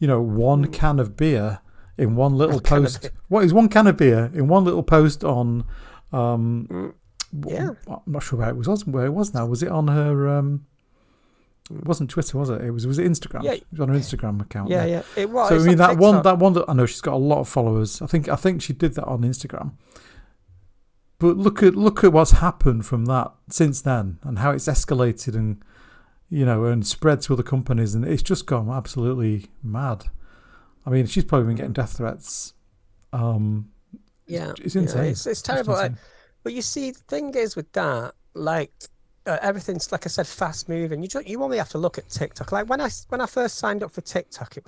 one can of beer in one little post. What is one can of beer in one little post on? I'm not sure where it was. Where it was now? Was it on her? It wasn't Twitter, was it? Was it Instagram? Yeah. It was on her Instagram account. Yeah. It was. So I mean, that one. I know she's got a lot of followers. I think she did that on Instagram. But look at what's happened from that since then, and how it's escalated and spread to other companies, and it's just gone absolutely mad. I mean, she's probably been getting death threats. It's insane. It's terrible. But you see, the thing is with that, like. Everything's, like I said, fast moving. You only have to look at TikTok. Like when I first signed up for TikTok,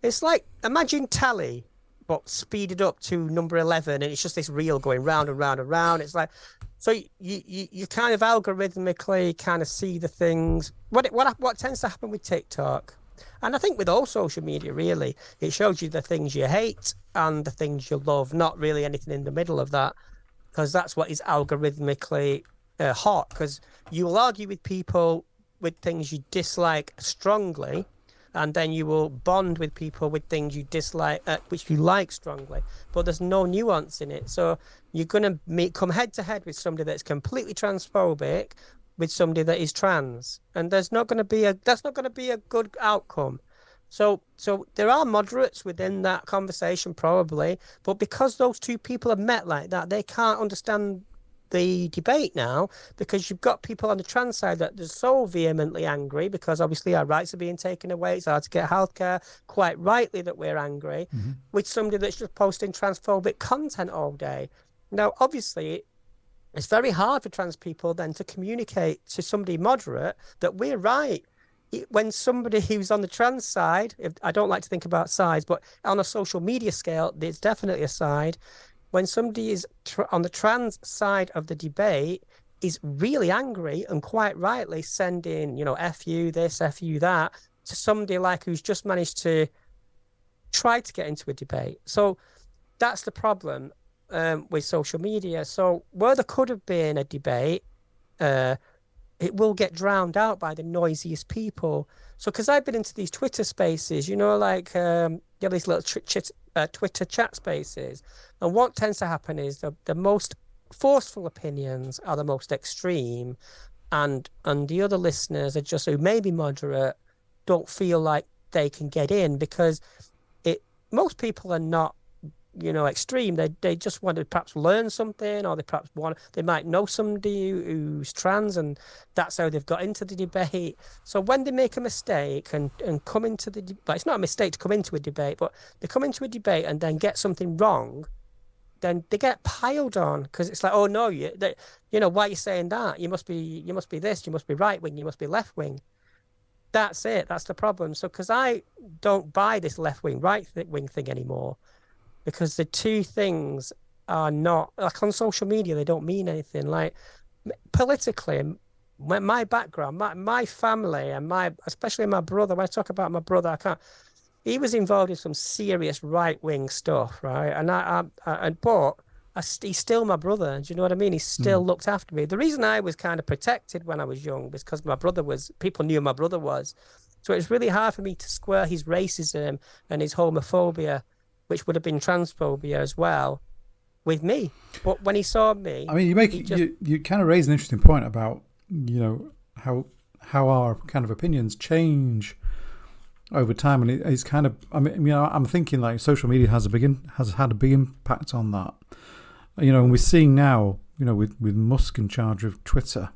it's like imagine Tally, but speeded up to number 11, and it's just this reel going round and round and round. It's like, so you kind of algorithmically kind of see the things. What tends to happen with TikTok, and I think with all social media, really, it shows you the things you hate and the things you love, not really anything in the middle of that, because that's what is algorithmically hot, because you will argue with people with things you dislike strongly, and then you will bond with people with things you dislike, which you like strongly, but there's no nuance in it. So you're going to come head to head with somebody that's completely transphobic with somebody that is trans, and that's not going to be a good outcome. So there are moderates within that conversation probably, but because those two people have met like that, they can't understand the debate now, because you've got people on the trans side that are so vehemently angry because obviously our rights are being taken away, it's hard to get healthcare, quite rightly that we're angry, with somebody that's just posting transphobic content all day. Now, obviously, it's very hard for trans people then to communicate to somebody moderate that we're right. When somebody who's on the trans side, I don't like to think about sides, but on a social media scale, there's definitely a side. When somebody is on the trans side of the debate is really angry and quite rightly sending, F you this, F you that, to somebody like who's just managed to try to get into a debate. So that's the problem with social media. So where there could have been a debate, it will get drowned out by the noisiest people. So because I've been into these Twitter spaces, these little Twitter chat spaces. And what tends to happen is the most forceful opinions are the most extreme, and the other listeners are just, who may be moderate, don't feel like they can get in, because most people are not extreme. They just want to perhaps learn something, or they might know somebody who's trans, and that's how they've got into the debate. So when they make a mistake and come into the debate, it's not a mistake to come into a debate, but they come into a debate and then get something wrong, then they get piled on, because it's like, oh no, why are you saying that? You must be this, you must be right wing, you must be left wing. That's it. That's the problem. So because I don't buy this left wing, right wing thing anymore, because the two things are not, like on social media, they don't mean anything. Like politically, my background, my family, and especially my brother, when I talk about my brother, he was involved in some serious right-wing stuff, right? But he's still my brother. Do you know what I mean? He still looked after me. The reason I was kind of protected when I was young was because people knew my brother was. So it's really hard for me to square his racism and his homophobia, which would have been transphobia as well, with me. But when he saw me, I mean, you kind of raise an interesting point about how our kind of opinions change over time, and it's kind of, I'm thinking like social media has had a big impact on that. And we're seeing now, with Musk in charge of Twitter,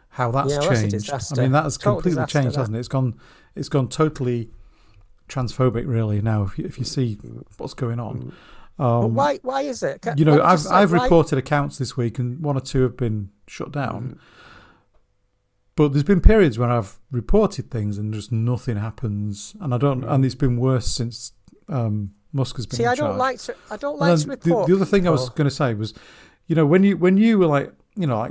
how that's changed. I mean, that has completely changed, hasn't it? It's gone totally transphobic, really, now. If you see what's going on, But why is it? I've reported accounts this week, and 1 or 2 have been shut down. But there's been periods when I've reported things and just nothing happens, and and it's been worse since Musk has been in charge. I don't like to report. The other thing I was going to say was, when you were like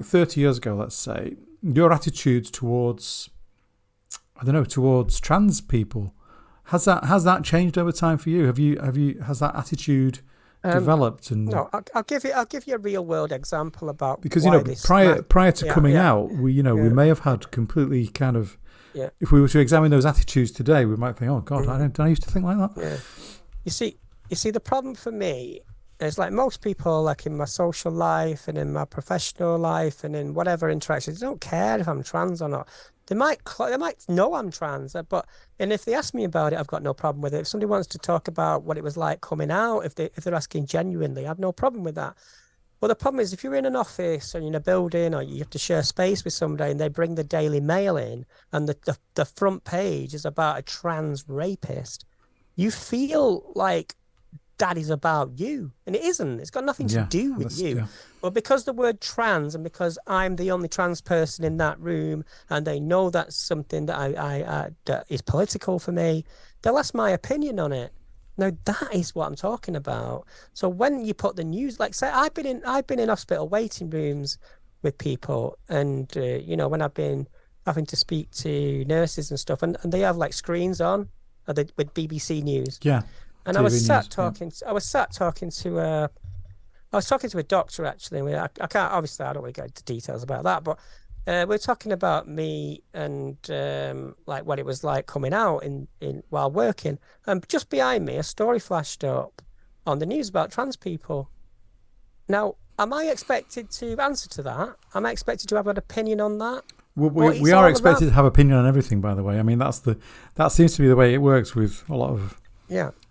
30 years ago, let's say, your attitudes towards trans people, has that changed over time for you? Has that attitude developed? And no, I'll give you a real world example about, because prior to coming out, we may have had completely kind of, if we were to examine those attitudes today, we might think, oh God, I used to think like that. Yeah. You see, the problem for me is, like most people, like in my social life and in my professional life and in whatever interactions, they don't care if I'm trans or not. They might know I'm trans, and if they ask me about it, I've got no problem with it. If somebody wants to talk about what it was like coming out, if they're asking genuinely, I have no problem with that. But the problem is, if you're in an office or in a building, or you have to share space with somebody, and they bring the Daily Mail in, and the front page is about a trans rapist, you feel like that is about you, and it isn't. It's got nothing to do with you. But because the word trans, and because I'm the only trans person in that room, and they know that's something that that is political for me, they'll ask my opinion on it. Now that is what I'm talking about. So when you put the news, like say, I've been in hospital waiting rooms with people, and when I've been having to speak to nurses and stuff, and they have like screens on with BBC News. Yeah. And I was sat talking to a doctor, actually. I can't, obviously, I don't want to go into details about that, but we're talking about me and like what it was like coming out in while working. And just behind me, a story flashed up on the news about trans people. Now, am I expected to answer to that? Am I expected to have an opinion on that? We are expected to have opinion on everything, by the way. I mean, that seems to be the way it works with a lot of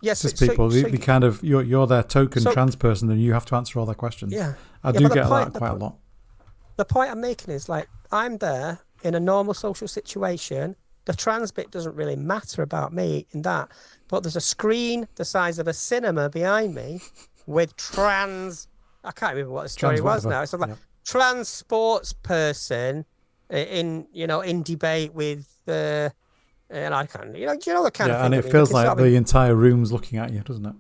cis people. You're their token trans person, and you have to answer all their questions. I do get that quite a lot. The point I'm making is, like, I'm there in a normal social situation. The trans bit doesn't really matter about me in that, but there's a screen the size of a cinema behind me with trans. I can't remember what the story was now. It's like trans sports person in debate with and I can't, do you know the kind of thing? And it feels like the entire room's looking at you, doesn't it?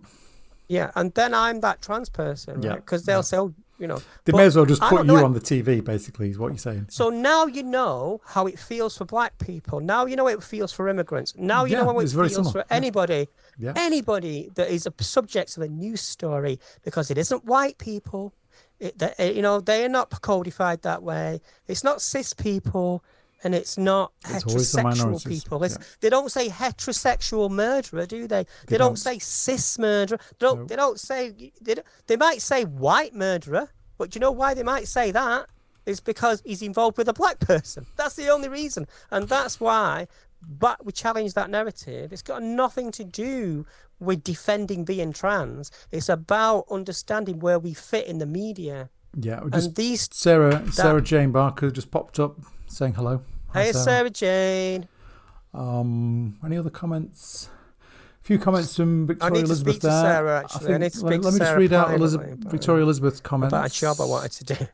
Yeah, and then I'm that trans person, right? Because they'll say, they may as well just put you on the TV, basically, is what you're saying. So now you know how it feels for black people. Now you know how it feels for immigrants. Now you know how it feels for anybody that is a subject of a news story, because it isn't white people. They are not codified that way. It's not cis people, and it's not heterosexual people. They don't say heterosexual murderer, do they? They don't say cis murderer. They don't say. They might say white murderer, but do you know why they might say that? It's because he's involved with a black person. That's the only reason, and that's why. But we challenge that narrative. It's got nothing to do with defending being trans. It's about understanding where we fit in the media. Yeah, Sarah Jane Barker just popped up saying hello. Hey, Sarah Jane. Any other comments? A few comments from Victoria Elizabeth there. Sarah, actually. I need to speak to Sarah. Let me just read out Victoria Elizabeth's comments. About a job I wanted to do.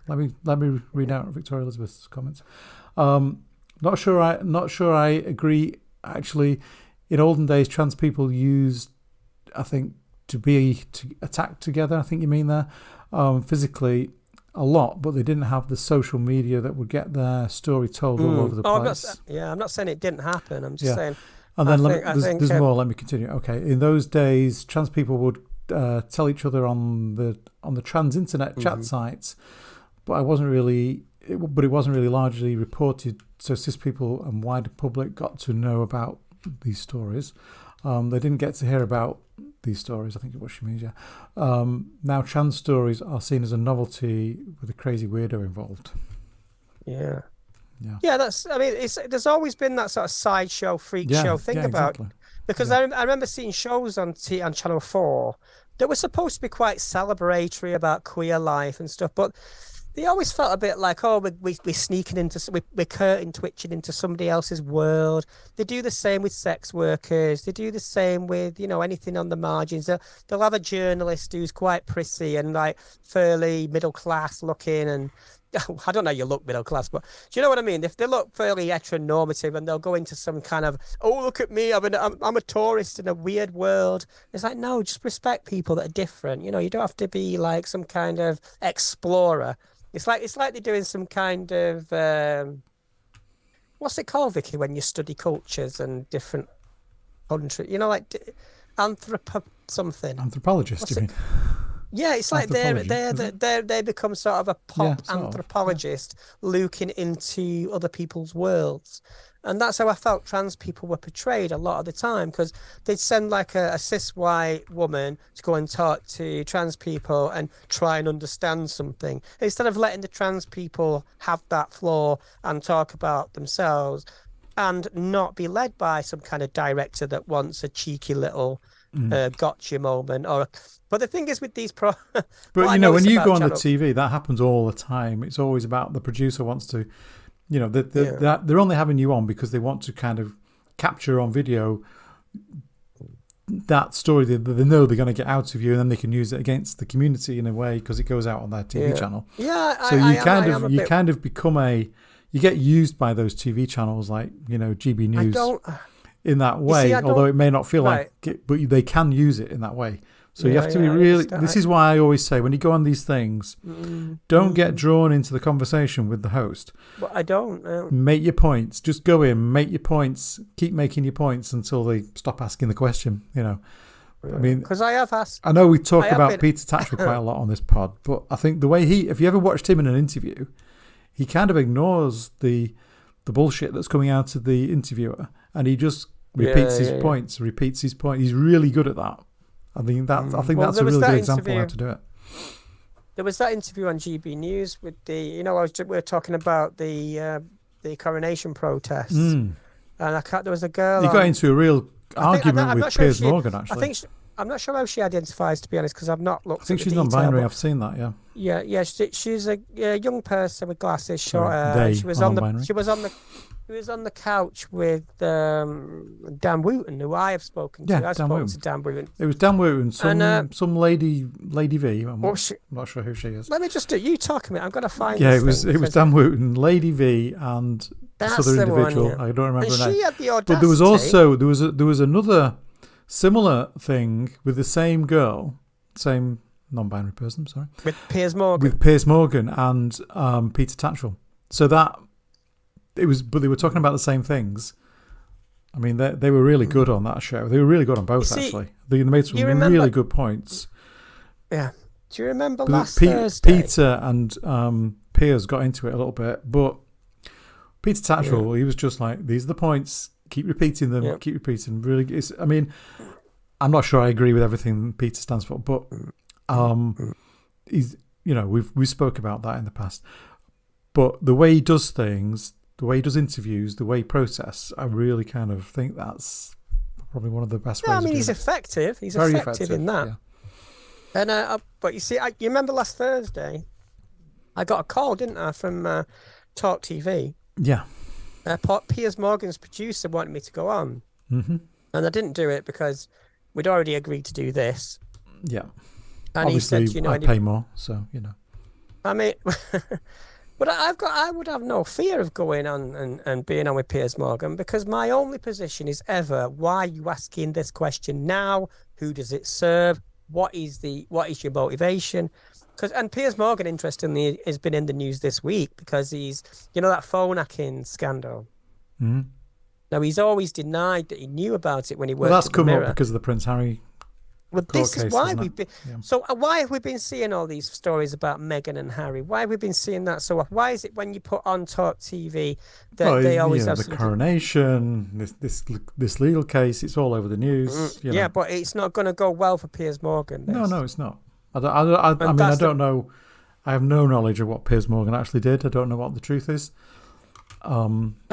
Let me read out Victoria Elizabeth's comments. Not sure I agree. Actually, in olden days, trans people used, I think, to attack together. I think you mean there, physically a lot, but they didn't have the social media that would get their story told all over the place. I'm not saying it didn't happen. I'm just saying. And then there's more. Let me continue. Okay, in those days, trans people would tell each other on the trans internet chat sites, but it wasn't really largely reported. So cis people and wider public got to know about these stories. They didn't get to hear about these stories, I think is what she means, now trans stories are seen as a novelty with a crazy weirdo involved. Yeah, there's always been that sort of sideshow, freak show thing about, exactly. Because I remember seeing shows on Channel 4 that were supposed to be quite celebratory about queer life and stuff, but they always felt a bit like, oh, we're sneaking into, we're curtain twitching into somebody else's world. They do the same with sex workers. They do the same with, anything on the margins. They'll have a journalist who's quite prissy and like fairly middle class looking, and I don't know, you look middle class, but do you know what I mean? If they look fairly heteronormative and they'll go into some kind of, oh, look at me, I'm a tourist in a weird world. It's like, no, just respect people that are different. You don't have to be like some kind of explorer. It's like they're doing some kind of, what's it called, Vicky, when you study cultures and different countries? Like something. Anthropologist, you mean? Yeah, it's like they become sort of a pop anthropologist looking into other people's worlds. And that's how I felt trans people were portrayed a lot of the time, because they'd send like a cis white woman to go and talk to trans people and try and understand something, instead of letting the trans people have that floor and talk about themselves and not be led by some kind of director that wants a cheeky little gotcha moment. But the thing is with these but when you go on the TV, that happens all the time. It's always about the producer wants to, they're only having you on because they want to kind of capture on video that story that they know they're going to get out of you, and then they can use it against the community in a way because it goes out on their TV channel. Yeah, so you kind of become you get used by those TV channels like GB News in that way, although it may not feel like it, but they can use it in that way. So you have to be really. This is why I always say when you go on these things, don't get drawn into the conversation with the host. Well, I don't. Make your points. Just go in, make your points, keep making your points until they stop asking the question. I mean, because I have asked. I know we talk about Peter Tatchell quite a lot on this pod, but I think the way if you ever watched him in an interview, he kind of ignores the bullshit that's coming out of the interviewer, and he just repeats his points. He's really good at that. I think that's a really good example of how to do it. There was that interview on GB News with we were talking about the coronation protests, and there was a girl. He got into a real argument with Piers Morgan. Actually, I'm not sure how she identifies, to be honest, because I've not looked. I think she's non-binary. I've seen that. Yeah. She's a young person with glasses, short hair. She was on the couch with Dan Wooten, who I have spoken to. I spoke to Dan Wooten. It was Dan Wooten, some lady V. I'm not sure who she is. Let me just do. You talk a minute. I'm going to find. Yeah, it was Dan Wooten, Lady V, and this other individual. I don't remember her name. She had the audacity. But there was also there was another similar thing with the same girl, same non-binary person. Sorry, with Piers Morgan and Peter Tatchell. So that. But they were talking about the same things. I mean, they were really good on that show. They were really good on both, actually. They made some really good points. Yeah. Do you remember last Thursday? Peter and Piers got into it a little bit, but Peter Tatchell, he was just like, these are the points. Keep repeating them. Keep repeating. Really, I'm not sure I agree with everything Peter stands for, but he's we spoke about that in the past. But the way he does things, the way he does interviews, the way he processes, I really kind of think that's probably one of the best ways. I mean, he's effective. He's very effective in that. Yeah. And but you see, you remember last Thursday, I got a call, didn't I, from Talk TV? Yeah. Piers Morgan's producer wanted me to go on, and I didn't do it because we'd already agreed to do this. Yeah. And obviously, he said, I pay more, so I mean. But I would have no fear of going on and being on with Piers Morgan, because my only position is ever, why are you asking this question now? Who does it serve? What is your motivation? And Piers Morgan, interestingly, has been in the news this week because he's, that phone hacking scandal. Mm-hmm. Now, he's always denied that he knew about it when he worked that's at the Mirror. Up because of the Prince Harry. Well, this is why we've been. Yeah. So why have we been seeing all these stories about Meghan and Harry? Why have we been seeing that so often? Why is it when you put on Talk TV that they always have the coronation, this legal case? It's all over the news. Yeah, but it's not going to go well for Piers Morgan. No, it's not. I don't know. I have no knowledge of what Piers Morgan actually did. I don't know what the truth is. I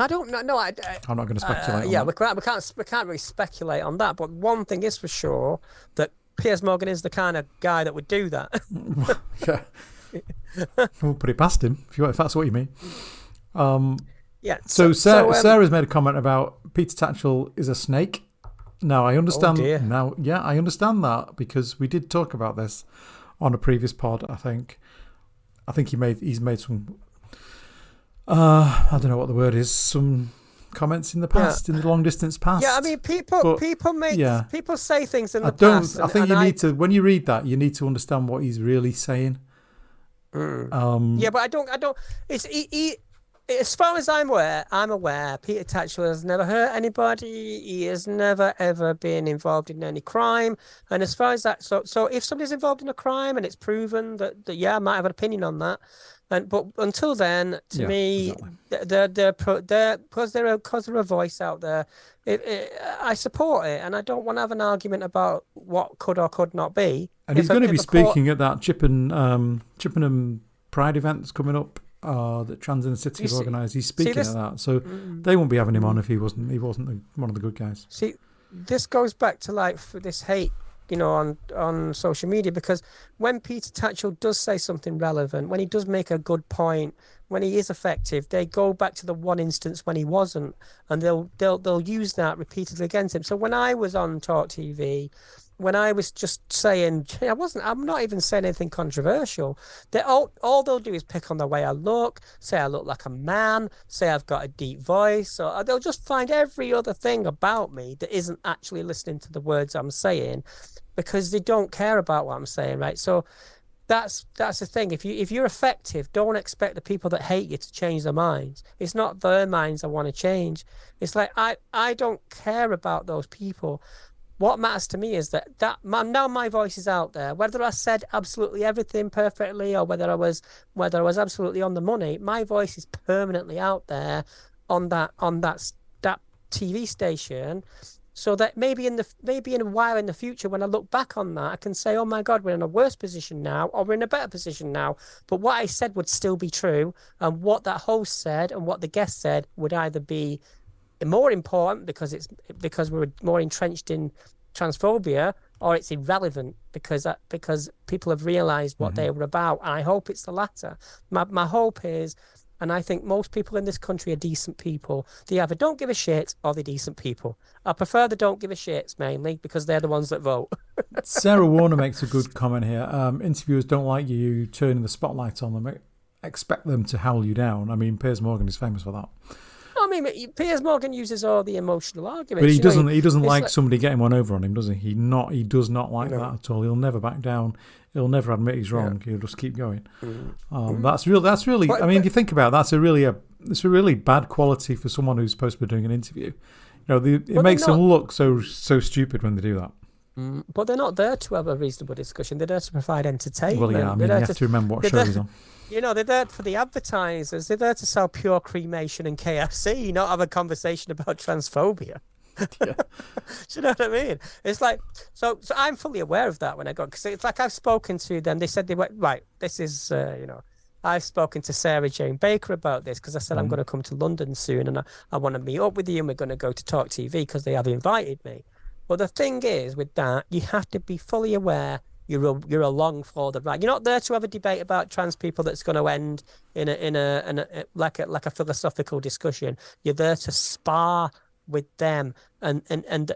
don't know. No, I'm not going to speculate. On that. We can't really speculate on that. But one thing is for sure, that Piers Morgan is the kind of guy that would do that. Yeah. We'll put it past him if that's what you mean. Yeah. So Sarah's made a comment about Peter Tatchell is a snake. Now I understand. Oh dear. Now, yeah, I understand that because we did talk about this on a previous pod. I think he's made some. I don't know what the word is. Some comments in the past, in the long distance past. Yeah, I mean, people say things in the past. I think you need to, when you read that, you need to understand what he's really saying. Yeah, but I don't. It's as far as I'm aware, Peter Tatchell has never hurt anybody. He has never ever been involved in any crime. And as far as that, so if somebody's involved in a crime and it's proven that I might have an opinion on that. But until then, to me, exactly. they're because they're a voice out there. I support it, and I don't want to have an argument about what could or could not be. And he's going to be speaking at that Chippenham Pride event that's coming up. That Trans in the City have organised. He's speaking at that, so they won't be having him on if he wasn't one of the good guys. See, this goes back to like for this hate, on social media, because when Peter Tatchell does say something relevant, when he does make a good point, when he is effective, they go back to the one instance when he wasn't, and they'll use that repeatedly against him. So when I was on Talk TV, when I was just saying, I'm not even saying anything controversial. All they'll do is pick on the way I look, say I look like a man, say I've got a deep voice, or they'll just find every other thing about me that isn't actually listening to the words I'm saying, because they don't care about what I'm saying, right? So that's the thing. If you're effective, don't expect the people that hate you to change their minds. It's not their minds I want to change. It's like I don't care about those people. What matters to me is that now my voice is out there. Whether I said absolutely everything perfectly or whether I was absolutely on the money, my voice is permanently out there on that TV station. So that maybe in a while in the future, when I look back on that, I can say, oh my God, we're in a worse position now, or we're in a better position now. But what I said would still be true, and what that host said and what the guest said would either be more important because we're more entrenched in transphobia, or it's irrelevant because people have realized what they were about. And I hope it's the latter. My hope is, and I think most people in this country are decent people. They either don't give a shit or they're decent people. I prefer the don't give a shits mainly because they're the ones that vote. Sarah Warner makes a good comment here. Interviewers don't like you turning the spotlight on them. Expect them to howl you down. I mean, Piers Morgan is famous for that. I mean, Piers Morgan uses all the emotional arguments. But he doesn't like somebody getting one over on him, does he? He does not like that at all. He'll never back down. He'll never admit he's wrong. He'll just keep going. That's really. But, I mean, if you think about it, it's a really bad quality for someone who's supposed to be doing an interview. It makes them look so stupid when they do that. But they're not there to have a reasonable discussion. They're there to provide entertainment. Well, yeah, I mean, you have to remember what show he's on. They're there for the advertisers. They're there to sell pure cremation and KFC, not have a conversation about transphobia. Yeah. Do you know what I mean? It's like, so I'm fully aware of that when I go, because it's like I've spoken to them. They said they went, right, this is, I've spoken to Sarah Jane Baker about this because I said I'm going to come to London soon and I want to meet up with you and we're going to go to Talk TV because they have invited me. But the thing is with that, you have to be fully aware you're along for the ride. You're not there to have a debate about trans people that's going to end in a like a philosophical discussion. You're there to spar with them, and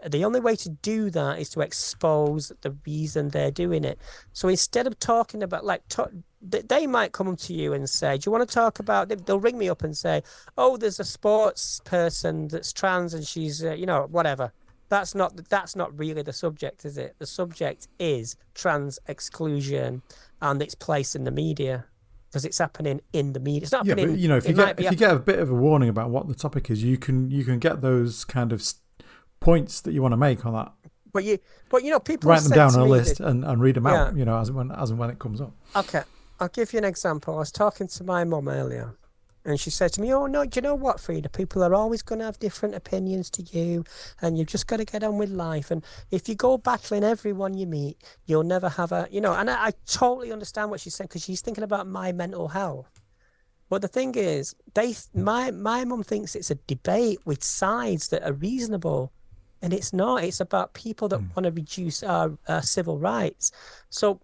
the only way to do that is to expose the reason they're doing it. So instead of talking about they might come to you and say, do you want to talk about, they'll ring me up and say, oh, there's a sports person that's trans and she's whatever. That's not really the subject, is it? The subject is trans exclusion and its place in the media, because it's happening in the media. It's not happening. But if you get a bit of a warning about what the topic is, you can get those kind of points that you want to make on that. But people write them down on a list and read them out. As and when it comes up. Okay, I'll give you an example. I was talking to my mum earlier. And she said to me, oh, no, do you know what, Freda? People are always going to have different opinions to you, and you've just got to get on with life. And if you go battling everyone you meet, you'll never have and I totally understand what she's saying, because she's thinking about my mental health. But the thing is, my mum thinks it's a debate with sides that are reasonable, and it's not. It's about people that want to reduce our civil rights. So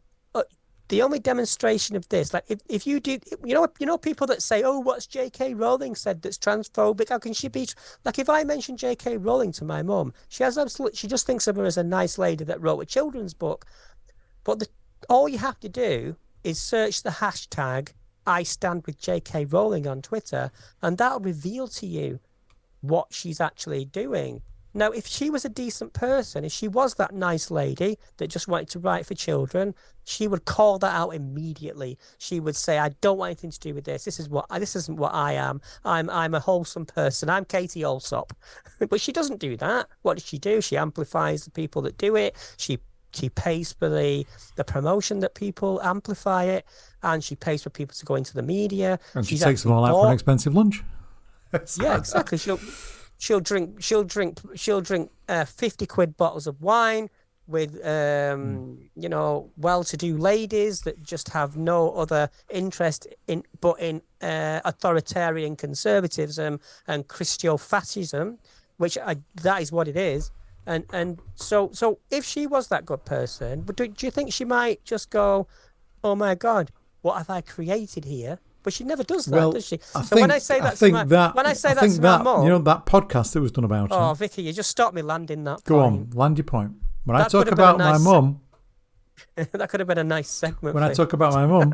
the only demonstration of this, like if you do, people that say, oh, what's J.K. Rowling said that's transphobic? How can she be? Like, if I mention J.K. Rowling to my mum, she just thinks of her as a nice lady that wrote a children's book. But all you have to do is search the hashtag I stand with J.K. Rowling on Twitter, and that'll reveal to you what she's actually doing. Now, if she was a decent person, if she was that nice lady that just wanted to write for children, she would call that out immediately. She would say, I don't want anything to do with this. This isn't what I am. I'm a wholesome person. I'm Katie Allsop. But she doesn't do that. What does she do? She amplifies the people that do it. She pays for the promotion that people amplify it, and she pays for people to go into the media. And she takes them all out for an expensive lunch. Yeah, exactly. She'll drink 50 quid bottles of wine with well-to-do ladies that just have no other interest in authoritarian conservatism and Christo-fascism, that is what it is. And so if she was that good person, do you think she might just go, oh my God, what have I created here? But she never does that, does she? When I say that to my mum, that podcast that was done about her. Vicky, you just stopped me landing that. Go on, land your point. When I talk about my mum, that could have been a nice segment. When I talk about my mum,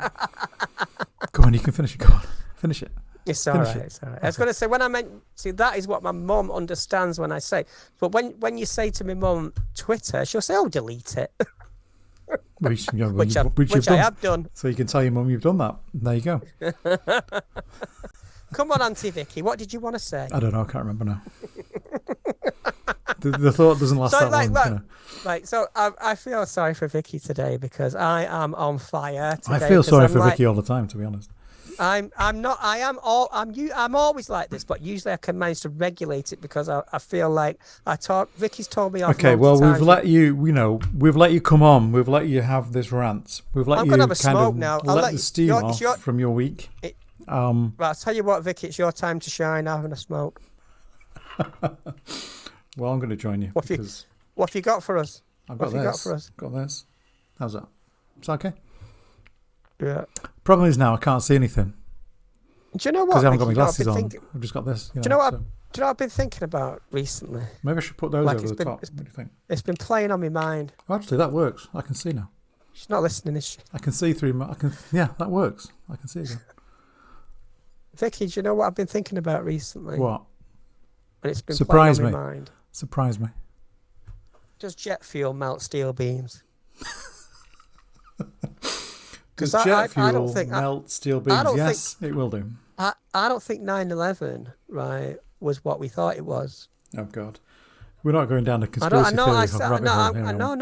go on, you can finish it. Go on, finish it. It's all right. It's all right. I was going to say, that is what my mum understands when I say. But when you say to my mum Twitter, she'll say, "Oh, delete it." Which I have done. So you can tell your mum you've done that. There you go. Come on, Auntie Vicky. What did you want to say? I don't know. I can't remember now. the thought doesn't last that long. Right. So I feel sorry for Vicky today because I am on fire today. I feel sorry for Vicky all the time, to be honest. I'm always like this, but usually I can manage to regulate it because I feel like Vicky's told me off. Okay, well, we've let you come on. We've let you have this rant. We've let you kind of now. Let the steam off from your week. Right, I'll tell you what, Vicky, it's your time to shine. Having a smoke. Well, I'm going to join you. What have you got for us? I've got this. Got this. How's that? Is that okay? Yeah. Problem is now I can't see anything. Do you know what? Because I haven't got my glasses on. I've just got this. Do you know what I've been thinking about recently? Maybe I should put those over the top. What do you think? It's been playing on my mind. Well, actually, that works. I can see now. She's not listening, is she? I can see through. Yeah, that works. I can see again. Vicky, do you know what I've been thinking about recently? What? And it's been playing on my mind. Surprise me. Does jet fuel melt steel beams? Does jet fuel melt steel beams? Yes, it will do. I don't think 9/11, right, was what we thought it was. Oh, God. We're not going down a conspiracy theory rabbit hole here. No.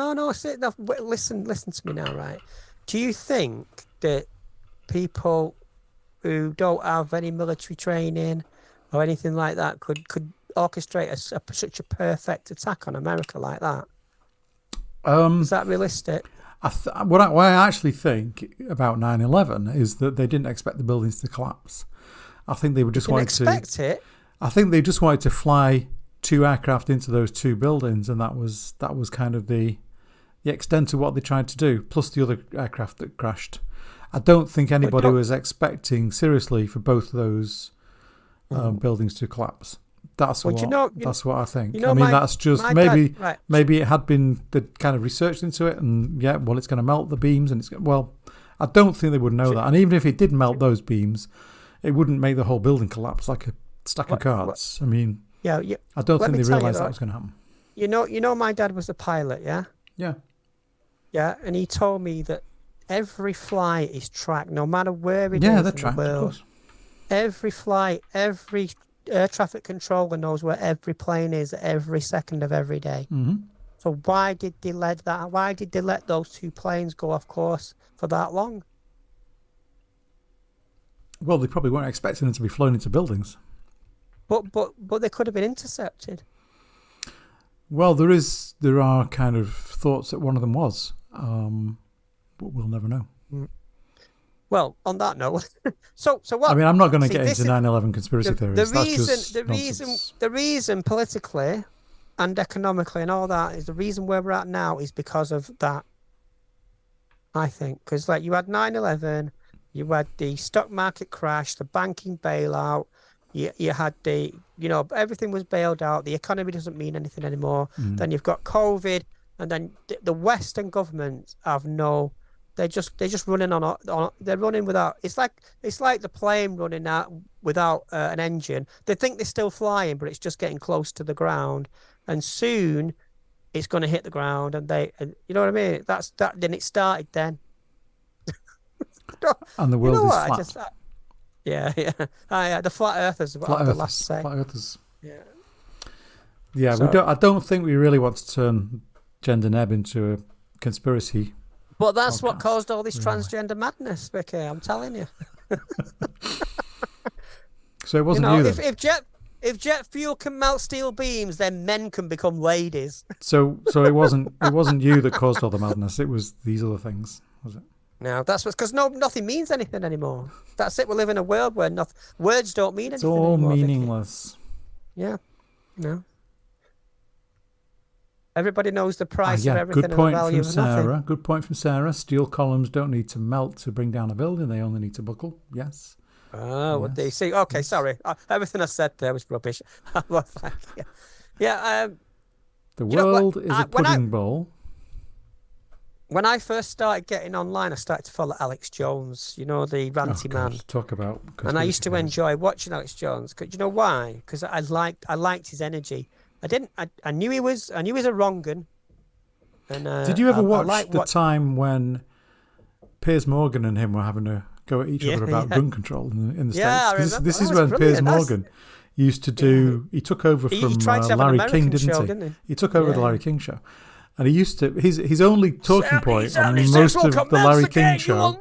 Listen to me now, right? Do you think that people who don't have any military training or anything like that could orchestrate such a perfect attack on America like that? Is that realistic? What I actually think about 9/11 is that they didn't expect the buildings to collapse. I think they were just wanted to expect it. I think they just wanted to fly 2 aircraft into those 2 buildings, and that was kind of the extent of what they tried to do, plus the other aircraft that crashed. I don't think anybody was expecting seriously for both of those buildings to collapse. That's what I think. That's just maybe it had been kind of researched into it, and it's going to melt the beams, and I don't think they would know that. And even if it did melt those beams, it wouldn't make the whole building collapse like a stack of cards. I don't think they realised that was going to happen. You know, my dad was a pilot, yeah? Yeah, and he told me that every flight is tracked, no matter where it is in the world. Of course. Every flight, every air traffic controller knows where every plane is every second of every day. Mm-hmm. So why did they let that? Why did they let those 2 planes go off course for that long? Well, they probably weren't expecting them to be flown into buildings. But they could have been intercepted. Well, there are kind of thoughts that one of them was, but we'll never know. Well, on that note, so what? I mean, I'm not going to get into 9/11 conspiracy theories. The reason politically and economically and all that is the reason where we're at now is because of that. I think, because like you had 9/11, you had the stock market crash, the banking bailout, you had everything was bailed out. The economy doesn't mean anything anymore. Then you've got COVID, and then the Western governments have no. They're just running they're running without. It's like the plane running out without an engine. They think they're still flying, but it's just getting close to the ground, and soon it's going to hit the ground, and you know what I mean? That's that. Then it started then. And the world is flat. Yeah. The flat earthers. What I have the last to say. Flat earthers. Yeah. Yeah, I don't think we really want to turn Gender Neb into a conspiracy. But that's what caused all this transgender madness, Vicky. I'm telling you. So it wasn't you then? If jet fuel can melt steel beams, then men can become ladies. So it wasn't you that caused all the madness. It was these other things, was it? No, that's because nothing means anything anymore. That's it. We live in a world where words don't mean anything. It's all anymore, meaningless. Vicky. Yeah. No. Everybody knows the price of everything good point and the value from of Sarah. nothing. Good point from Sarah. Steel columns don't need to melt to bring down a building. They only need to buckle. Yes. Oh, what they see? Okay, sorry. Everything I said there was rubbish. Well, thank you. Yeah. The world is a pudding bowl. When I first started getting online, I started to follow Alex Jones, the ranty man. Talk about. And I used to enjoy watching Alex Jones. Do you know why? Because I liked his energy. I knew he was a wrong 'un. And did you ever watch the time when Piers Morgan and him were having a go at each other about gun control in the States? Yeah, this is when Piers Morgan used to do. He took over from Larry King, didn't he? He took over the Larry King show. And he used to. His only talking point on most of the Larry King show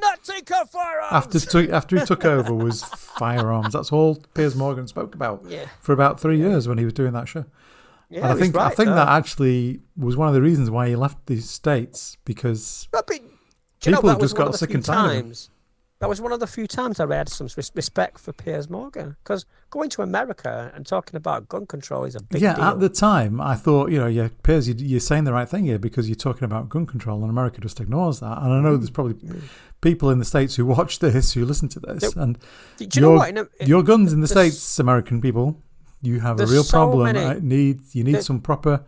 after he took over was firearms. That's all Piers Morgan spoke about for about 3 years when he was doing that show. Yeah, and I think that actually was one of the reasons why he left the States, because people just got sick and tired of him. That was one of the few times I had some respect for Piers Morgan, because going to America and talking about gun control is a big deal. Yeah, at the time, I thought, Piers, you're saying the right thing here, because you're talking about gun control and America just ignores that. And I know there's probably people in the States who watch this, who listen to this. And do you know what? Your guns in the States, American people, you have a real problem. You need some proper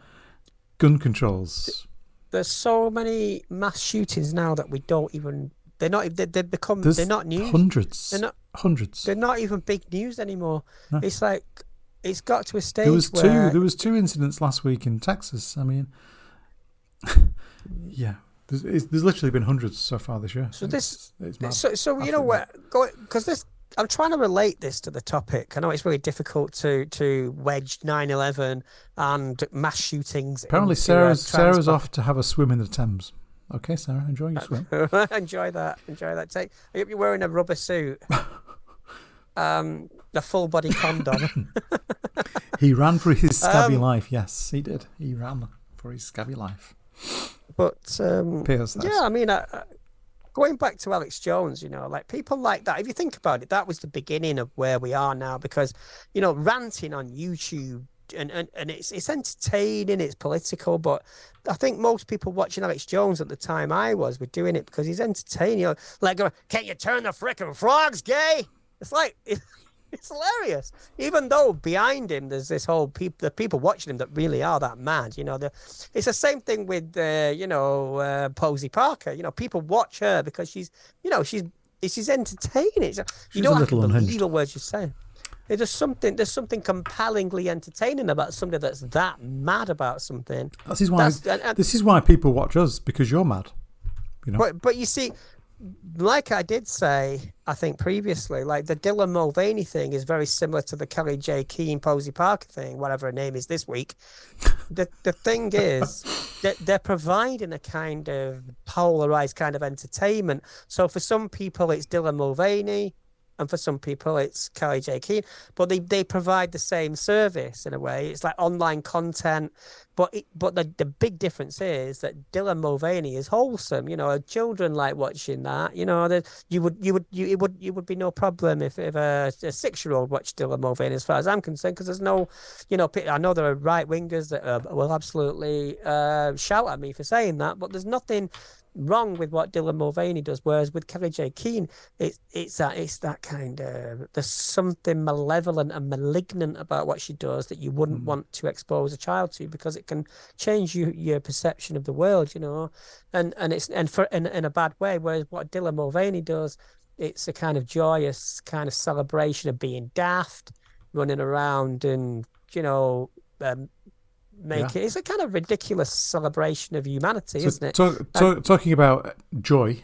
gun controls. There's so many mass shootings now that we don't even... They're not news. Hundreds. Hundreds. They're not even big news anymore. No. It's like, it's got to a stage there was two incidents last week in Texas. I mean, yeah, there's literally been hundreds so far this year. So it's mad. So you know what? Because I'm trying to relate this to the topic. I know it's really difficult to wedge 9/11 and mass shootings. Apparently, Sarah's off to have a swim in the Thames. Okay, Sarah, enjoy your swim. Enjoy that. I hope you're wearing a rubber suit. A full body condom. He ran for his scabby life. Yes, he did. He ran for his scabby life. But yeah, I mean, going back to Alex Jones, like people like that. If you think about it, that was the beginning of where we are now, because ranting on YouTube. And it's entertaining, it's political, but I think most people watching Alex Jones at the time were doing it because he's entertaining. Like, can't you turn the frickin' frogs gay? It's like, it's hilarious. Even though behind him there's this whole the people watching him that really are that mad. It's the same thing with Posey Parker. People watch her because she's entertaining. You don't have to believe the words you say. There's something compellingly entertaining about somebody that's that mad about something. This is why people watch us, because you're mad. But you see, like I did say, I think previously, like the Dylan Mulvaney thing is very similar to the Kelly J. Keane Posey Parker thing, whatever her name is this week. The thing is that they're providing a kind of polarized kind of entertainment. So for some people, it's Dylan Mulvaney. And for some people, it's Kelly J. Keane. But they provide the same service in a way. It's like online content. but the big difference is that Dylan Mulvaney is wholesome. Children like watching that. It would be no problem if a 6-year-old watched Dylan Mulvaney, as far as I'm concerned, because there's no, I know there are right wingers that will absolutely shout at me for saying that, but there's nothing wrong with what Dylan Mulvaney does. Whereas with Kelly J. Keane, it's that kind of, there's something malevolent and malignant about what she does that you wouldn't want to expose a child to, because it can change your perception of the world, and it's in a bad way. Whereas what Dylan Mulvaney does, it's a kind of joyous kind of celebration of being daft, running around and it's a kind of ridiculous celebration of humanity, isn't it? Talking about joy,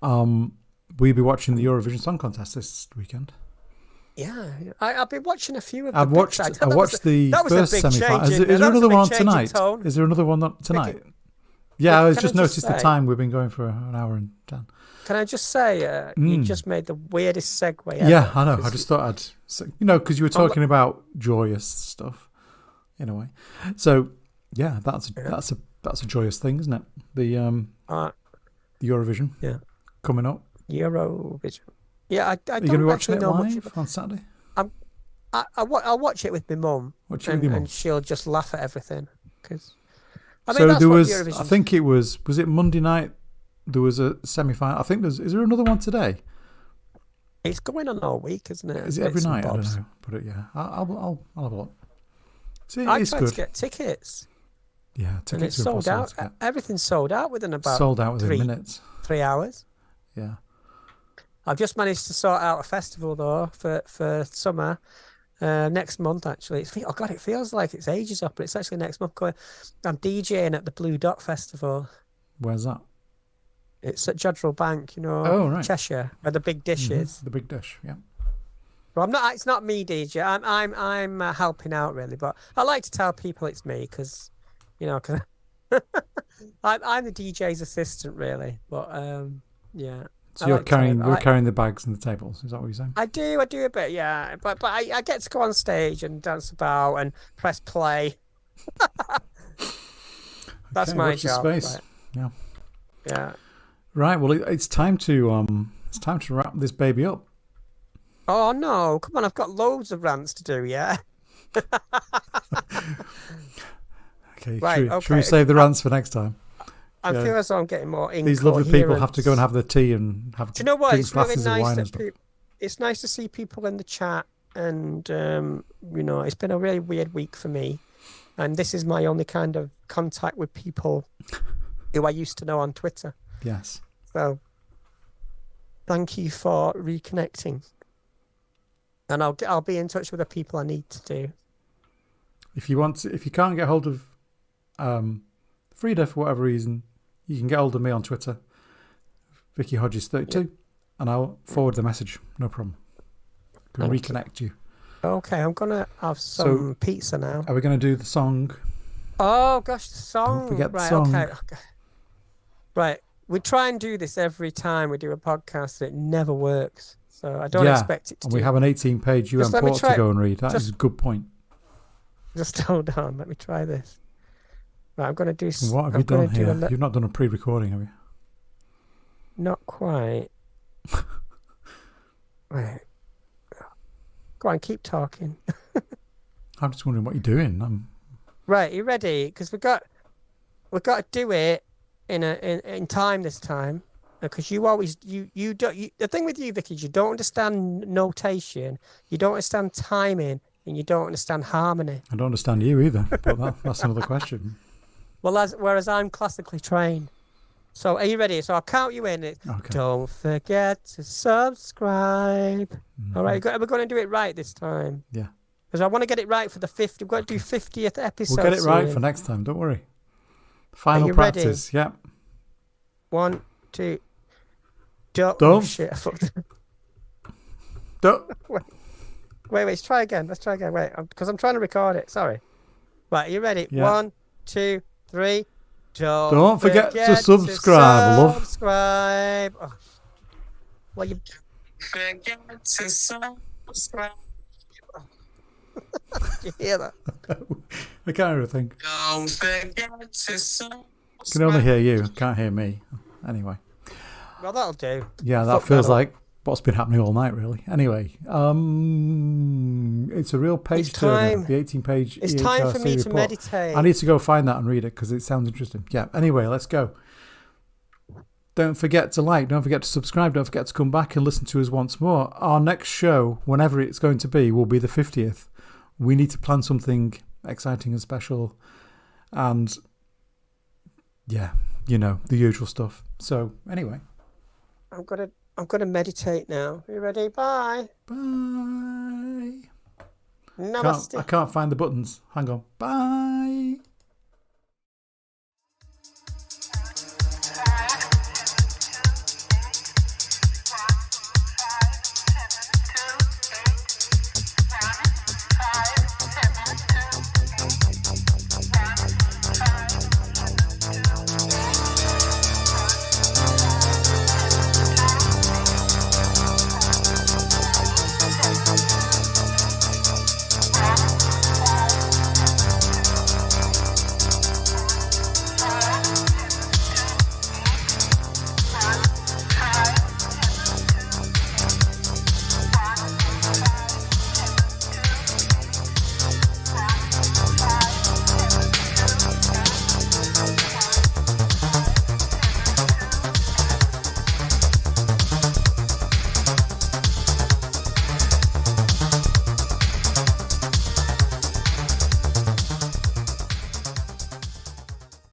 we'll be watching the Eurovision Song Contest this weekend. Yeah, I've been watching a few of I watched the first semi-final. Is there another one tonight? Is there another one tonight? Yeah, I just noticed the time. We've been going for an hour and 10. Can I just say, you just made the weirdest segue ever. Yeah, I know. I just thought because you were talking about joyous stuff. In a way, so yeah, that's a joyous thing, isn't it? The Eurovision, coming up. Eurovision, yeah. I Are you going to be watching it live on Saturday? I'll watch it with my mum, and she'll just laugh at everything. Because there was, I think it was it Monday night? There was a semi-final. I think is there another one today? It's going on all week, isn't it? Is it every night? I don't know, but I'll have a look. I tried to get tickets. Yeah, tickets. And it's sold out. Everything's sold out within about minutes. 3 hours. Yeah. I've just managed to sort out a festival though for summer next month. Actually, it feels like it's ages up, but it's actually next month. I'm DJing at the Blue Dot Festival. Where's that? It's at Jodrell Bank, Cheshire, where the big dish is. The big dish, yeah. Well, I'm not. It's not me, DJ. I'm helping out really, but I like to tell people it's me because, because I'm the DJ's assistant really. But yeah. So you're carrying the bags and the tables. Is that what you're saying? I do a bit, yeah. But I get to go on stage and dance about and press play. That's my job. Space. Right? Yeah. Yeah. Right. Well, it's time to wrap this baby up. Oh no! Come on, I've got loads of rants to do. Yeah. Okay. Right. Should we save the rants for next time? I feel as though I'm getting more incoherent. These lovely people have to go and have their tea and have. Do you know what? It's really nice it's nice to see people in the chat, and it's been a really weird week for me, and this is my only kind of contact with people who I used to know on Twitter. Yes. So, thank you for reconnecting. And I'll be in touch with the people I need to do. If you can't get hold of Freda for whatever reason, you can get hold of me on Twitter, Vicky Hodges 32, and I'll forward the message. No problem. Can reconnect you. Okay, I'm gonna have some pizza now. Are we gonna do the song? Oh gosh, the song. Don't forget the song. Okay. Right, we try and do this every time we do a podcast. It never works. So I don't expect it to. And we have an 18-page UN port to go and read. That is a good point. Just hold on. Let me try this. Right, I'm going to do. What have you done here? You've not done a pre-recording, have you? Not quite. Right. Go on, keep talking. I'm just wondering what you're doing. Right, you ready? Because we've got to do it in time this time. Because you always you don't. The thing with you, Vicky, is you don't understand notation, you don't understand timing, and you don't understand harmony. I don't understand you either. But that's another question. Well, whereas I'm classically trained. So are you ready? So I'll count you in. Okay. Don't forget to subscribe. Mm-hmm. All right, we're going to do it right this time. Yeah. Because I want to get it right for the 50th. We've got to do 50th episode. We'll get it right for next time. Don't worry. Final practice. Ready? Yep. 1, 2. Don't. Oh, shit, I fucked it. Don't. Wait, let's try again. Wait, because I'm trying to record it. Sorry. Right, are you ready? Yeah. 1, 2, 3. Don't forget to subscribe, love. Subscribe. Oh. Well, you forget to subscribe. Did you hear that? I can't hear a thing. Don't forget to I can only hear you. Can't hear me. Anyway. Well, that'll do. Yeah, that feels like what's been happening all night, really. Anyway, it's a real page turner. The 18-page. It's time for me to meditate. I need to go find that and read it because it sounds interesting. Yeah. Anyway, let's go. Don't forget to like. Don't forget to subscribe. Don't forget to come back and listen to us once more. Our next show, whenever it's going to be, will be the 50th. We need to plan something exciting and special, and yeah, you know, the usual stuff. So anyway, I'm gonna meditate now. You ready? Bye. Bye. Namaste. I can't find the buttons. Hang on. Bye.